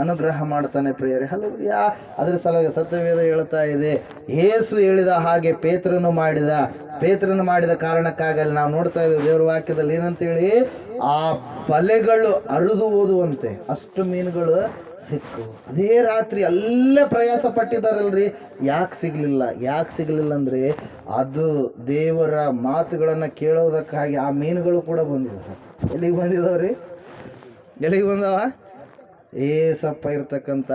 ಅನುಗ್ರಹ ಮಾಡ್ತಾನೆ ಪ್ರಿಯರೇ. ಹಲ್ಲೆಲೂಯಾ. ಅದರ ಸಲುವಾಗಿ ಸತ್ಯವೇದ ಹೇಳ್ತಾ ಇದೆ, ಯೇಸು ಹೇಳಿದ ಹಾಗೆ ಪೇತ್ರನು ಮಾಡಿದ ಕಾರಣಕ್ಕಾಗಿ ಅಲ್ಲಿ ನಾವು ನೋಡ್ತಾ ಇದ್ದೇವೆ ದೇವರ ವಾಕ್ಯದಲ್ಲಿ ಏನಂತೇಳಿ, ಆ ಬಲೆಗಳು ಹರಿದು ಹೋದುವಂತೆ ಅಷ್ಟು ಮೀನುಗಳು ಸಿಕ್ಕು. ಅದೇ ರಾತ್ರಿ ಎಲ್ಲ ಪ್ರಯಾಸ ಪಟ್ಟಿದ್ದಾರಲ್ರಿ, ಯಾಕೆ ಸಿಗಲಿಲ್ಲ ಅಂದರೆ ಅದು ದೇವರ ಮಾತುಗಳನ್ನು ಕೇಳೋದಕ್ಕಾಗಿ ಆ ಮೀನುಗಳು ಕೂಡ ಬಂದಿದ್ದಾವೆ. ಎಲ್ಲಿಗೆ ಬಂದವ? ಏಸಪ್ಪ ಇರ್ತಕ್ಕಂಥ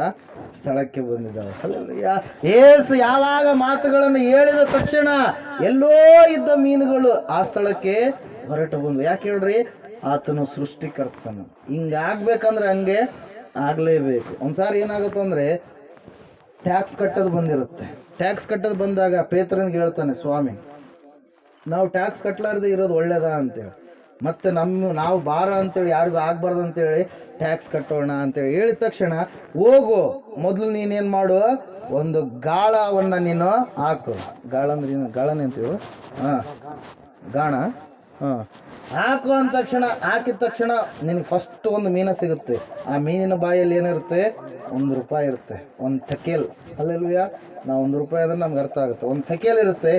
ಸ್ಥಳಕ್ಕೆ ಬಂದಿದ್ದಾವೆ. ಹಲ್ಲೆಲೂಯಾ. ಏಸು ಯಾವಾಗ ಮಾತುಗಳನ್ನು ಹೇಳಿದ ತಕ್ಷಣ ಎಲ್ಲೋ ಇದ್ದ ಮೀನುಗಳು ಆ ಸ್ಥಳಕ್ಕೆ ಹೊರಟು ಬಂದು. ಯಾಕೆ ಹೇಳ್ರಿ, ಆತನು ಸೃಷ್ಟಿಕರ್ತನು. ಹಿಂಗಾಗ್ಬೇಕಂದ್ರೆ ಹಂಗೆ ಆಗಲೇಬೇಕು. ಒಂದ್ಸಾರಿ ಏನಾಗುತ್ತಂದ್ರೆ ಟ್ಯಾಕ್ಸ್ ಕಟ್ಟೋದು ಬಂದಿರುತ್ತೆ. ಟ್ಯಾಕ್ಸ್ ಕಟ್ಟೋದು ಬಂದಾಗ ಪೇತ್ರನಿಗೆ ಹೇಳ್ತಾನೆ, ಸ್ವಾಮಿ ನಾವು ಟ್ಯಾಕ್ಸ್ ಕಟ್ಟಲಾರ್ದೆ ಇರೋದು ಒಳ್ಳೇದಾ ಅಂತೇಳಿ, ಮತ್ತು ನಾವು ಭಾರ ಅಂತೇಳಿ ಯಾರಿಗೂ ಆಗಬಾರ್ದು ಅಂತೇಳಿ ಟ್ಯಾಕ್ಸ್ ಕಟ್ಟೋಣ ಅಂತೇಳಿ ಹೇಳಿದ ತಕ್ಷಣ, ಹೋಗು ಮೊದಲು ನೀನೇನು ಮಾಡು, ಒಂದು ಗಾಳವನ್ನು ನೀನು ಹಾಕು. ಗಾಳ ಅಂದ್ರೆ ಗಾಳನೇ ಅಂತೀವಿ, ಗಾಣ ಹಾಕು ಅಂದ ತಕ್ಷಣ, ಹಾಕಿದ ತಕ್ಷಣ ನಿನಗೆ ಫಸ್ಟ್ ಒಂದು ಮೀನು ಸಿಗುತ್ತೆ. ಆ ಮೀನಿನ ಬಾಯಲ್ಲಿ ಏನಿರುತ್ತೆ, ₹1 ಇರುತ್ತೆ, ಒಂದು ಥೆಕೇಲ್. ಹಲ್ಲೆಲೂಯಾ. ನಾವು ₹1 ಅಂದ್ರೆ ನಮ್ಗೆ ಅರ್ಥ ಆಗುತ್ತೆ. ಒಂದು ಥೆಕೇಲ್ ಇರುತ್ತೆ,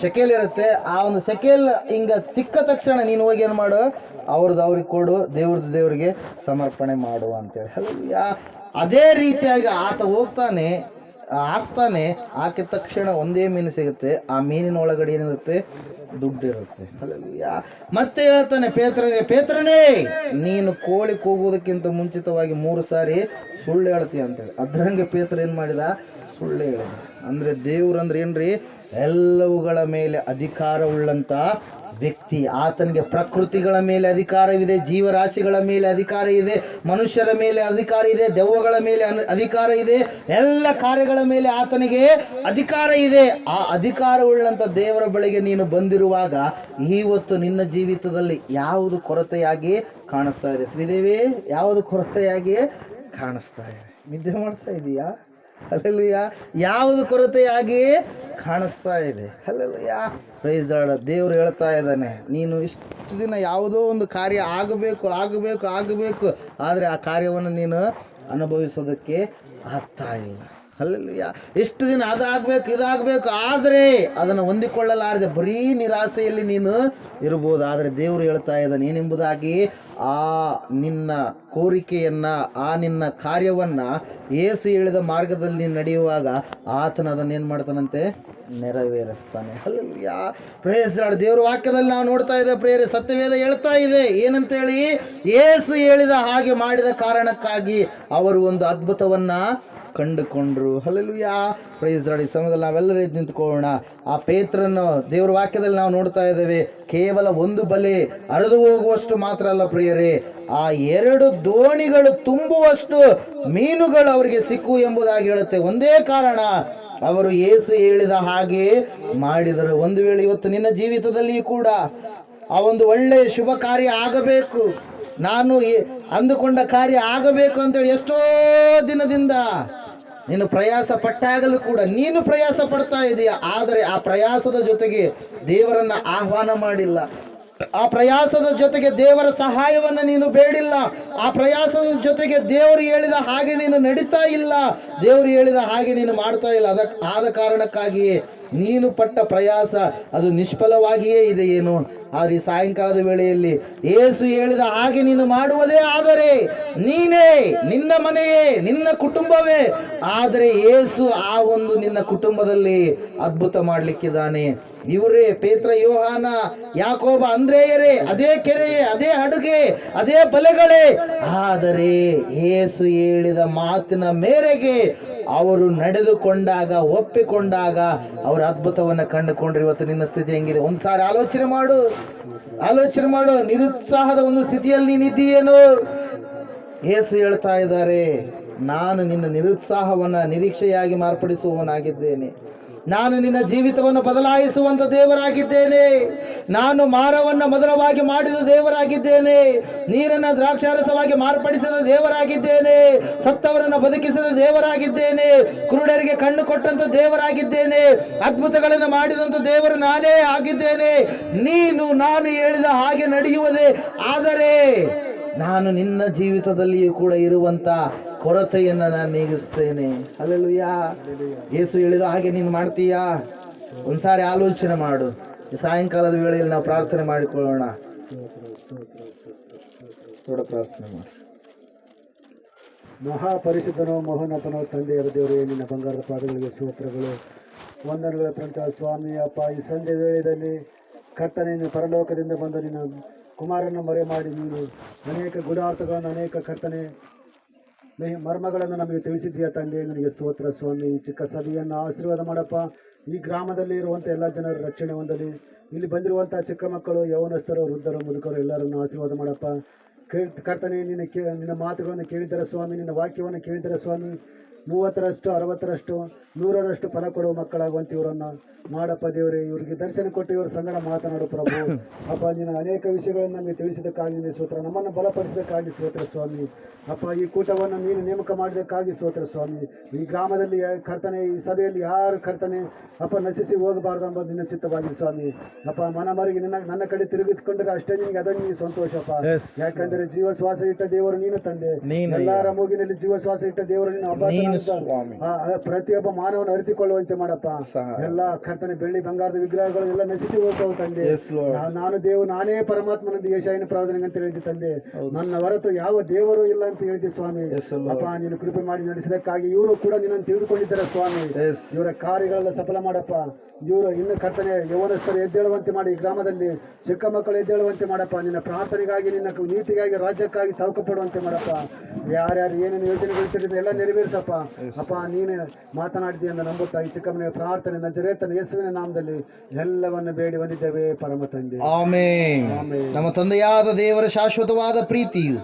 ಶೆಕೇಲ್ ಇರುತ್ತೆ. ಆ ಒಂದು ಶೆಕೇಲ್ ಹಿಂಗೆ ಸಿಕ್ಕ ತಕ್ಷಣ ನೀನು ಹೋಗಿ ಏನು ಮಾಡು, ಅವ್ರಿಗೆ ಕೊಡು, ದೇವ್ರಿಗೆ ಸಮರ್ಪಣೆ ಮಾಡು ಅಂತೇಳಿ. ಹಲ್ಲೆಲೂಯಾ. ಅದೇ ರೀತಿಯಾಗಿ ಆತ ಹೋಗ್ತಾನೆ, ಹಾಕಿದ ತಕ್ಷಣ ಒಂದೇ ಮೀನು ಸಿಗುತ್ತೆ. ಆ ಮೀನಿನ ಒಳಗಡೆ ಏನಿರುತ್ತೆ, ದುಡ್ಡಿರುತ್ತೆ. ಹಲ್ಲೆಲೂಯಾ. ಮತ್ತೆ ಹೇಳ್ತಾನೆ ಪೇತ್ರನೇ ನೀನು ಕೋಳಿ ಕೂಗುವುದಕ್ಕಿಂತ ಮುಂಚಿತವಾಗಿ 3 ಸಾರಿ ಸುಳ್ಳು ಹೇಳ್ತೀಯ ಅಂತೇಳಿ. ಅದ್ರಂಗೆ ಪೇತ್ರ ಏನು ಮಾಡಿದ, ಸುಳ್ಳು ಹೇಳಿದ. ಅಂದರೆ ದೇವ್ರಂದ್ರೆ ಏನ್ರಿ, ಎಲ್ಲವುಗಳ ಮೇಲೆ ಅಧಿಕಾರವುಳ್ಳಂಥ ವ್ಯಕ್ತಿ. ಆತನಿಗೆ ಪ್ರಕೃತಿಗಳ ಮೇಲೆ ಅಧಿಕಾರವಿದೆ, ಜೀವರಾಶಿಗಳ ಮೇಲೆ ಅಧಿಕಾರ ಇದೆ, ಮನುಷ್ಯರ ಮೇಲೆ ಅಧಿಕಾರ ಇದೆ, ದೆವ್ವಗಳ ಮೇಲೆ ಅಧಿಕಾರ ಇದೆ, ಎಲ್ಲ ಕಾರ್ಯಗಳ ಮೇಲೆ ಆತನಿಗೆ ಅಧಿಕಾರ ಇದೆ. ಆ ಅಧಿಕಾರವುಳ್ಳಂಥ ದೇವರ ಬಳಿಗೆ ನೀನು ಬಂದಿರುವಾಗ ಇವತ್ತು ನಿನ್ನ ಜೀವಿತದಲ್ಲಿ ಯಾವುದು ಕೊರತೆಯಾಗಿ ಕಾಣಿಸ್ತಾ ಇದೆ? ಶ್ರೀದೇವಿ, ಯಾವುದು ಕೊರತೆಯಾಗಿ ಕಾಣಿಸ್ತಾ ಇದೆ? ನಿದ್ದೆ ಮಾಡ್ತಾ ಇದೀಯಾ? ಹಲ್ಲೆಲೂಯಾ. ಯಾವುದು ಕೊರತೆಯಾಗಿ ಕಾಣಿಸ್ತಾ ಇದೆ? ಹಲ್ಲೆಲೂಯಾ. Praise the lord. ದೇವರು ಹೇಳ್ತಾ ಇದ್ದಾನೆ, ನೀನು ಇಷ್ಟು ದಿನ ಯಾವುದೋ ಒಂದು ಕಾರ್ಯ ಆಗಬೇಕು, ಆದರೆ ಆ ಕಾರ್ಯವನ್ನು ನೀನು ಅನುಭವಿಸೋದಕ್ಕೆ ಆಗ್ತಾ ಇಲ್ಲ. ಹಲ್ಲೆಲೂಯಾ. ಇಷ್ಟು ದಿನ ಇದಾಗಬೇಕು, ಆದರೆ ಅದನ್ನು ಹೊಂದಿಕೊಳ್ಳಲಾರದೆ ಬರೀ ನಿರಾಸೆಯಲ್ಲಿ ನೀನು ಇರ್ಬೋದು. ಆದರೆ ದೇವರು ಹೇಳ್ತಾ ಇದ್ದಾನೆ, ಏನೆಂಬುದಾಗಿ, ಆ ನಿನ್ನ ಕೋರಿಕೆಯನ್ನು, ಆ ನಿನ್ನ ಕಾರ್ಯವನ್ನು ಯೇಸು ಹೇಳಿದ ಮಾರ್ಗದಲ್ಲಿ ನೀನು ನಡೆಯುವಾಗ ಆತನ ಅದನ್ನೇನು ಮಾಡ್ತಾನಂತೆ, ನೆರವೇರಿಸ್ತಾನೆ. ಹಲ್ಲೆಲೂಯಾ. Praise the lord. ದೇವರ ವಾಕ್ಯದಲ್ಲಿ ನಾವು ನೋಡ್ತಾ ಇದ್ದೇವೆ ಪ್ರಿಯರೇ, ಸತ್ಯವೇದ ಹೇಳ್ತಾ ಇದೆ ಏನಂತೇಳಿ, ಯೇಸು ಹೇಳಿದ ಹಾಗೆ ಮಾಡಿದ ಕಾರಣಕ್ಕಾಗಿ ಅವರು ಒಂದು ಅದ್ಭುತವನ್ನು ಕಂಡುಕೊಂಡ್ರು. ಹಲ್ಲೆಲೂಯಾ. Praise the lord. ಈ ಸಮಯದಲ್ಲಿ ನಾವೆಲ್ಲರೂ ಎದ್ದು ನಿಂತ್ಕೊಳ್ಳೋಣ. ಆ ಪೇತ್ರನ ದೇವರ ವಾಕ್ಯದಲ್ಲಿ ನಾವು ನೋಡ್ತಾ ಇದ್ದೇವೆ, ಕೇವಲ ಒಂದು ಬಲೆ ಹರಿದು ಹೋಗುವಷ್ಟು ಮಾತ್ರ ಅಲ್ಲ ಪ್ರಿಯರೇ, ಆ 2 ದೋಣಿಗಳು ತುಂಬುವಷ್ಟು ಮೀನುಗಳು ಅವರಿಗೆ ಸಿಕ್ಕು ಎಂಬುದಾಗಿ ಹೇಳುತ್ತೆ. ಒಂದೇ ಕಾರಣ, ಅವರು ಯೇಸು ಹೇಳಿದ ಹಾಗೆ ಮಾಡಿದರು. ಒಂದು ವೇಳೆ ಇವತ್ತು ನಿನ್ನ ಜೀವಿತದಲ್ಲಿ ಕೂಡ ಆ ಒಂದು ಒಳ್ಳೆಯ ಶುಭ ಕಾರ್ಯ ಆಗಬೇಕು, ನಾನು ಅಂದುಕೊಂಡ ಕಾರ್ಯ ಆಗಬೇಕು ಅಂತೇಳಿ ಎಷ್ಟೋ ದಿನದಿಂದ ನೀನು ಪ್ರಯಾಸ ಪಟ್ಟಾಗಲೂ ಕೂಡ ನೀನು ಪ್ರಯಾಸ ಪಡ್ತಾ ಇದೆಯಾ, ಆದರೆ ಆ ಪ್ರಯಾಸದ ಜೊತೆಗೆ ದೇವರನ್ನು ಆಹ್ವಾನ ಮಾಡಿಲ್ಲ, ಆ ಪ್ರಯಾಸದ ಜೊತೆಗೆ ದೇವರ ಸಹಾಯವನ್ನು ನೀನು ಬೇಡಿಲ್ಲ, ಆ ಪ್ರಯಾಸದ ಜೊತೆಗೆ ದೇವರು ಹೇಳಿದ ಹಾಗೆ ನೀನು ನಡೀತಾ ಇಲ್ಲ, ದೇವರು ಹೇಳಿದ ಹಾಗೆ ನೀನು ಮಾಡ್ತಾ ಇಲ್ಲ. ಆದ ಕಾರಣಕ್ಕಾಗಿಯೇ ನೀನು ಪಟ್ಟ ಪ್ರಯಾಸ ಅದು ನಿಷ್ಫಲವಾಗಿಯೇ ಇದೆ ಏನು. ಆದರೆ ಈ ಸಾಯಂಕಾಲದ ವೇಳೆಯಲ್ಲಿ ಯೇಸು ಹೇಳಿದ ಹಾಗೆ ನೀನು ಮಾಡುವುದೇ ಆದರೆ ನೀನೇ, ನಿನ್ನ ಮನೆಯೇ, ನಿನ್ನ ಕುಟುಂಬವೇ, ಆದರೆ ಯೇಸು ಆ ಒಂದು ನಿನ್ನ ಕುಟುಂಬದಲ್ಲಿ ಅದ್ಭುತ ಮಾಡಲಿಕ್ಕಿದ್ದಾನೆ. ಇವರೇ ಪೇತ್ರ, ಯೋಹಾನ, ಯಾಕೋಬ, ಅಂದ್ರೇಯರೇ, ಅದೇ ಕೆರೆಯೇ, ಅದೇ ಹಡಗೆ, ಅದೇ ಬಲೆಗಳೇ, ಆದರೆ ಯೇಸು ಹೇಳಿದ ಮಾತಿನ ಮೇರೆಗೆ ಅವರು ನಡೆದುಕೊಂಡಾಗ, ಒಪ್ಪಿಕೊಂಡಾಗ ಅವರು ಅದ್ಭುತವನ್ನು ಕಂಡುಕೊಂಡ್ರು. ಇವತ್ತು ನಿನ್ನ ಸ್ಥಿತಿ ಹೆಂಗಿದೆ ಒಂದು ಸಾರಿ ಆಲೋಚನೆ ಮಾಡು. ನಿರುತ್ಸಾಹದ ಒಂದು ಸ್ಥಿತಿಯಲ್ಲಿ ನೀನಿದ್ದೀಯೇನೋ? ಯೇಸು ಹೇಳ್ತಾ ಇದ್ದಾರೆ, ನಾನು ನಿನ್ನ ನಿರುತ್ಸಾಹವನ್ನು ನಿರೀಕ್ಷೆಯಾಗಿ ಮಾರ್ಪಡಿಸುವವನಾಗಿದ್ದೇನೆ. ನಾನು ನಿನ್ನ ಜೀವಿತವನ್ನು ಬದಲಾಯಿಸುವಂತ ದೇವರಾಗಿದ್ದೇನೆ. ನಾನು ಮಾರವನ್ನು ಮಧುರವಾಗಿ ಮಾಡಿದ ದೇವರಾಗಿದ್ದೇನೆ. ನೀರನ್ನು ದ್ರಾಕ್ಷಾರಸವಾಗಿ ಮಾರ್ಪಡಿಸಿದ ದೇವರಾಗಿದ್ದೇನೆ. ಸತ್ತವರನ್ನು ಬದುಕಿಸಿದ ದೇವರಾಗಿದ್ದೇನೆ. ಕುರುಡರಿಗೆ ಕಣ್ಣು ಕೊಟ್ಟಂತ ದೇವರಾಗಿದ್ದೇನೆ. ಅದ್ಭುತಗಳನ್ನು ಮಾಡಿದಂತ ದೇವರು ನಾನೇ ಆಗಿದ್ದೇನೆ. ನೀನು ನಾನು ಹೇಳಿದ ಹಾಗೆ ನಡೆಯುವುದೇ ಆದರೆ ನಾನು ನಿನ್ನ ಜೀವಿತದಲ್ಲಿಯೂ ಕೂಡ ಇರುವಂತ ಕೊರತೆಯನ್ನು ನಾನು ನೀಗಿಸ್ತೇನೆ. ಹಲ್ಲೆಲೂಯಾ. ಯೇಸು ಹೇಳಿದ ಹಾಗೆ ನೀನು ಮಾಡ್ತೀಯಾ? ಒಂದ್ಸಾರಿ ಆಲೋಚನೆ ಮಾಡು. ಈ ಸಾಯಂಕಾಲದ ವೇಳೆಯಲ್ಲಿ ನಾವು ಪ್ರಾರ್ಥನೆ ಮಾಡಿಕೊಳ್ಳೋಣ. ಥೋಡ ಪ್ರಾರ್ಥನೆ ಮಾಡಿ. ಮಹಾಪರಿಶುದ್ಧನೋ ಮಹೋನ್ನತನೋ ತಂದೆಯಾದ ದೇವರೇ, ನಿನ್ನ ಬಂಗಾರದ ಪಾದಗಳಿಗೆ ಸ್ತೋತ್ರಗಳು, ವಂದನೆಗಳ ಪ್ರಂತ ಸ್ವಾಮಿ. ಅಪ್ಪ, ಈ ಸಂಜೆ ವೇಳೆಯಲ್ಲಿ ಕರ್ತನೆ, ನೀನು ಪರಲೋಕದಿಂದ ಬಂದ ನಿನ್ನ ಕುಮಾರನ ಮರೆ ಮಾಡಿ ನೀನು ಅನೇಕ ಗುಡಾರ್ಥಗಳನ್ನು, ಅನೇಕ ಕರ್ತನೆ ಮರ್ಮಗಳನ್ನು ನಮಗೆ ತಿಳಿಸಿದ್ದೀಯ ತಂದೆ. ನಿನಗೆ ಸ್ತೋತ್ರ ಸ್ವಾಮಿ. ಈ ಚಿಕ್ಕ ಸಭೆಯನ್ನು ಆಶೀರ್ವಾದ ಮಾಡಪ್ಪ. ಈ ಗ್ರಾಮದಲ್ಲಿ ಇರುವಂಥ ಎಲ್ಲ ಜನರ ರಕ್ಷಣೆ ಹೊಂದಲಿ. ಇಲ್ಲಿ ಬಂದಿರುವಂಥ ಚಿಕ್ಕ ಮಕ್ಕಳು, ಯೌವನಸ್ಥರು, ವೃದ್ಧರು, ಮುದುಕರು ಎಲ್ಲರನ್ನು ಆಶೀರ್ವಾದ ಮಾಡಪ್ಪ. ಕರ್ತನೆ, ನಿನ್ನ ಮಾತುಗಳನ್ನು ಕೇಳಿದರೆ ಸ್ವಾಮಿ, ನಿನ್ನ ವಾಕ್ಯವನ್ನು ಕೇಳಿದರೆ ಸ್ವಾಮಿ, 30ರಷ್ಟು 60ರಷ್ಟು 100ರಷ್ಟು ಫಲ ಕೊಡುವ ಮಕ್ಕಳಾಗುವಂತೆ ಇವರನ್ನು ಮಾಡಪ್ಪ ದೇವರೇ. ಇವರಿಗೆ ದರ್ಶನ ಕೊಟ್ಟು ಇವರ ಸಂಗಡ ಮಾತನಾಡು ಪ್ರಭು. ಅಪ್ಪ, ನೀನು ಅನೇಕ ವಿಷಯಗಳನ್ನು ನಮಗೆ ತಿಳಿಸಿದ್ದಕ್ಕಾಗಿ ಸ್ತೋತ್ರ. ನಮ್ಮನ್ನು ಬಲಪಡಿಸಿದ್ದಕ್ಕಾಗಿ ಸ್ತೋತ್ರ ಸ್ವಾಮಿ. ಅಪ್ಪ, ಈ ಕೂಟವನ್ನು ನೀನು ನೇಮಕ ಮಾಡಿದ್ದಕ್ಕಾಗಿ ಸ್ತೋತ್ರ ಸ್ವಾಮಿ. ಈ ಗ್ರಾಮದಲ್ಲಿ ಕರ್ತನೆ, ಈ ಸಭೆಯಲ್ಲಿ ಯಾರು ಕರ್ತನೆ ಅಪ್ಪ ನಶಿಸಿ ಹೋಗಬಾರ್ದು ಎಂಬುದು ನಿನ್ನ ಚಿತ್ತವಾಗಿದೆ ಸ್ವಾಮಿ. ಅಪ್ಪ, ಮನಮರಿಗೆ ನನ್ನ ಕಡೆ ತಿರುಗಿಕೊಂಡ್ರೆ ಅಷ್ಟೇ ನಿನಗೆ ಅದನ್ನು ನೀನು ಸಂತೋಷಪ್ಪ. ಯಾಕಂದರೆ ಜೀವ ಶ್ವಾಸ ಇಟ್ಟ ದೇವರು ನೀನು ತಂದೆ. ಎಲ್ಲರ ಮೂಗಿನಲ್ಲಿ ಜೀವ ಶ್ವಾಸ ಇಟ್ಟ ದೇವರು ನೀನು ಪ್ರತಿಯೊಬ್ಬ ಮಾನವನ ಅರಿತುಕೊಳ್ಳುವಂತೆ ಮಾಡಪ್ಪ. ಎಲ್ಲ ಕರ್ತನೆ, ಬೆಳ್ಳಿ ಬಂಗಾರದ ವಿಗ್ರಹಗಳು ಎಲ್ಲ ನಶಿಸಿ ಹೋಗ್ತಾವೆ ತಂದೆ. ನಾನೇ ಪರಮಾತ್ಮನಂದು ಯೆಶಾಯನ ಪ್ರವಾದನೆ ಅಂತ ಹೇಳಿದ್ದೆ ತಂದೆ. ನನ್ನ ಹೊರತು ಯಾವ ದೇವರು ಇಲ್ಲ ಅಂತ ಹೇಳಿದ್ದೆ ಸ್ವಾಮಿ. ಅಪ್ಪ, ನೀನು ಕೃಪೆ ಮಾಡಿ ನಡೆಸಿದಕ್ಕಾಗಿ ಇವರು ಕೂಡ ನಿನ್ನನ್ನು ತಿಳಿದುಕೊಂಡಿದ್ದಾರೆ ಸ್ವಾಮಿ. ಇವರ ಕಾರ್ಯಗಳೆಲ್ಲ ಸಫಲ ಮಾಡಪ್ಪ. ಇವರು ಇನ್ನು ಕರ್ತನೆ ಯೌವನಸ್ಥರು ಎದ್ದೇಳುವಂತೆ ಮಾಡಿ, ಈ ಗ್ರಾಮದಲ್ಲಿ ಚಿಕ್ಕ ಮಕ್ಕಳು ಎದ್ದೇಳುವಂತೆ ಮಾಡಪ್ಪ. ನಿನ್ನ ಪ್ರಾರ್ಥನೆಗಾಗಿ, ನಿನ್ನ ನೀತಿಗಾಗಿ, ರಾಜ್ಯಕ್ಕಾಗಿ ತವಕ ಪಡುವಂತೆ ಮಾಡಪ್ಪ. ಯಾರ್ಯಾರು ಏನೇನು ಯೋಜನೆಗಳು ಎಲ್ಲ ನೆರವೇರಿಸಪ್ಪ. ಅಪ್ಪ, ನೀನು ಮಾತನಾಡಿದೆ ಎಂದು ನಂಬುತ್ತಾ ಈ ಚಿಕ್ಕ ಮನೆಯ ಪ್ರಾರ್ಥನೆ ನಜರೇತನ ಯೇಸುವಿನ ನಾಮದಲ್ಲಿ ಎಲ್ಲವನ್ನು ಬೇಡಿ ಬಂದಿದ್ದೇವೆ ಪರಮ ತಂದೆ. ಆಮೆನ್. ನಮ್ಮ ತಂದೆಯಾದ ದೇವರ ಶಾಶ್ವತವಾದ ಪ್ರೀತಿಯು,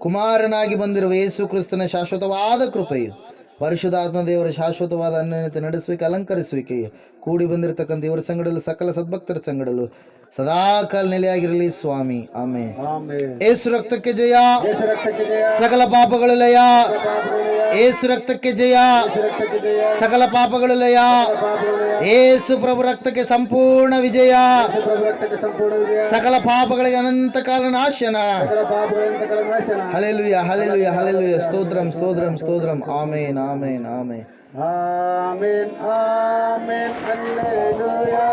ಕುಮಾರನಾಗಿ ಬಂದಿರುವ ಯೇಸು ಕ್ರಿಸ್ತನ ಶಾಶ್ವತವಾದ ಕೃಪೆಯು, ಪರಿಶುದ್ಧಾತ್ಮ ದೇವರ ಶಾಶ್ವತವಾದ ಅನ್ಯೋನ್ಯತೆ ನಡೆಸುವಿಕೆ, ಅಲಂಕರಿಸುವಿಕೆಯು, ಕೂಡಿ ಬಂದಿರತಕ್ಕಂಥ ದೇವರ ಸಂಗಡಲು ಸಕಲ ಸದ್ಭಕ್ತರ ಸಂಗಡಲು ಸದಾಕಾಲ ನೆಲೆಯಾಗಿರಲಿ ಸ್ವಾಮಿ. ಆಮೆನ್. ಏಸು ರಕ್ತಕ್ಕೆ ಜಯ, ಸಕಲ ಪಾಪಗಳ ಲಯ. ಏಸು ರಕ್ತಕ್ಕೆ ಜಯ, ಸಕಲ ಪಾಪಗಳ ಲಯ. ಏಸು ಪ್ರಭು ರಕ್ತಕ್ಕೆ ಸಂಪೂರ್ಣ ವಿಜಯ, ಸಕಲ ಪಾಪಗಳಿಗೆ ಅನಂತ ಕಾಲ ನಾಶನ. Hallelujah, hallelujah, hallelujah. ಸ್ತೋತ್ರಂ, ಸ್ತೋತ್ರಂ, ಸ್ತೋತ್ರಂ. Amen, amen, amen, amen, amen, hallelujah.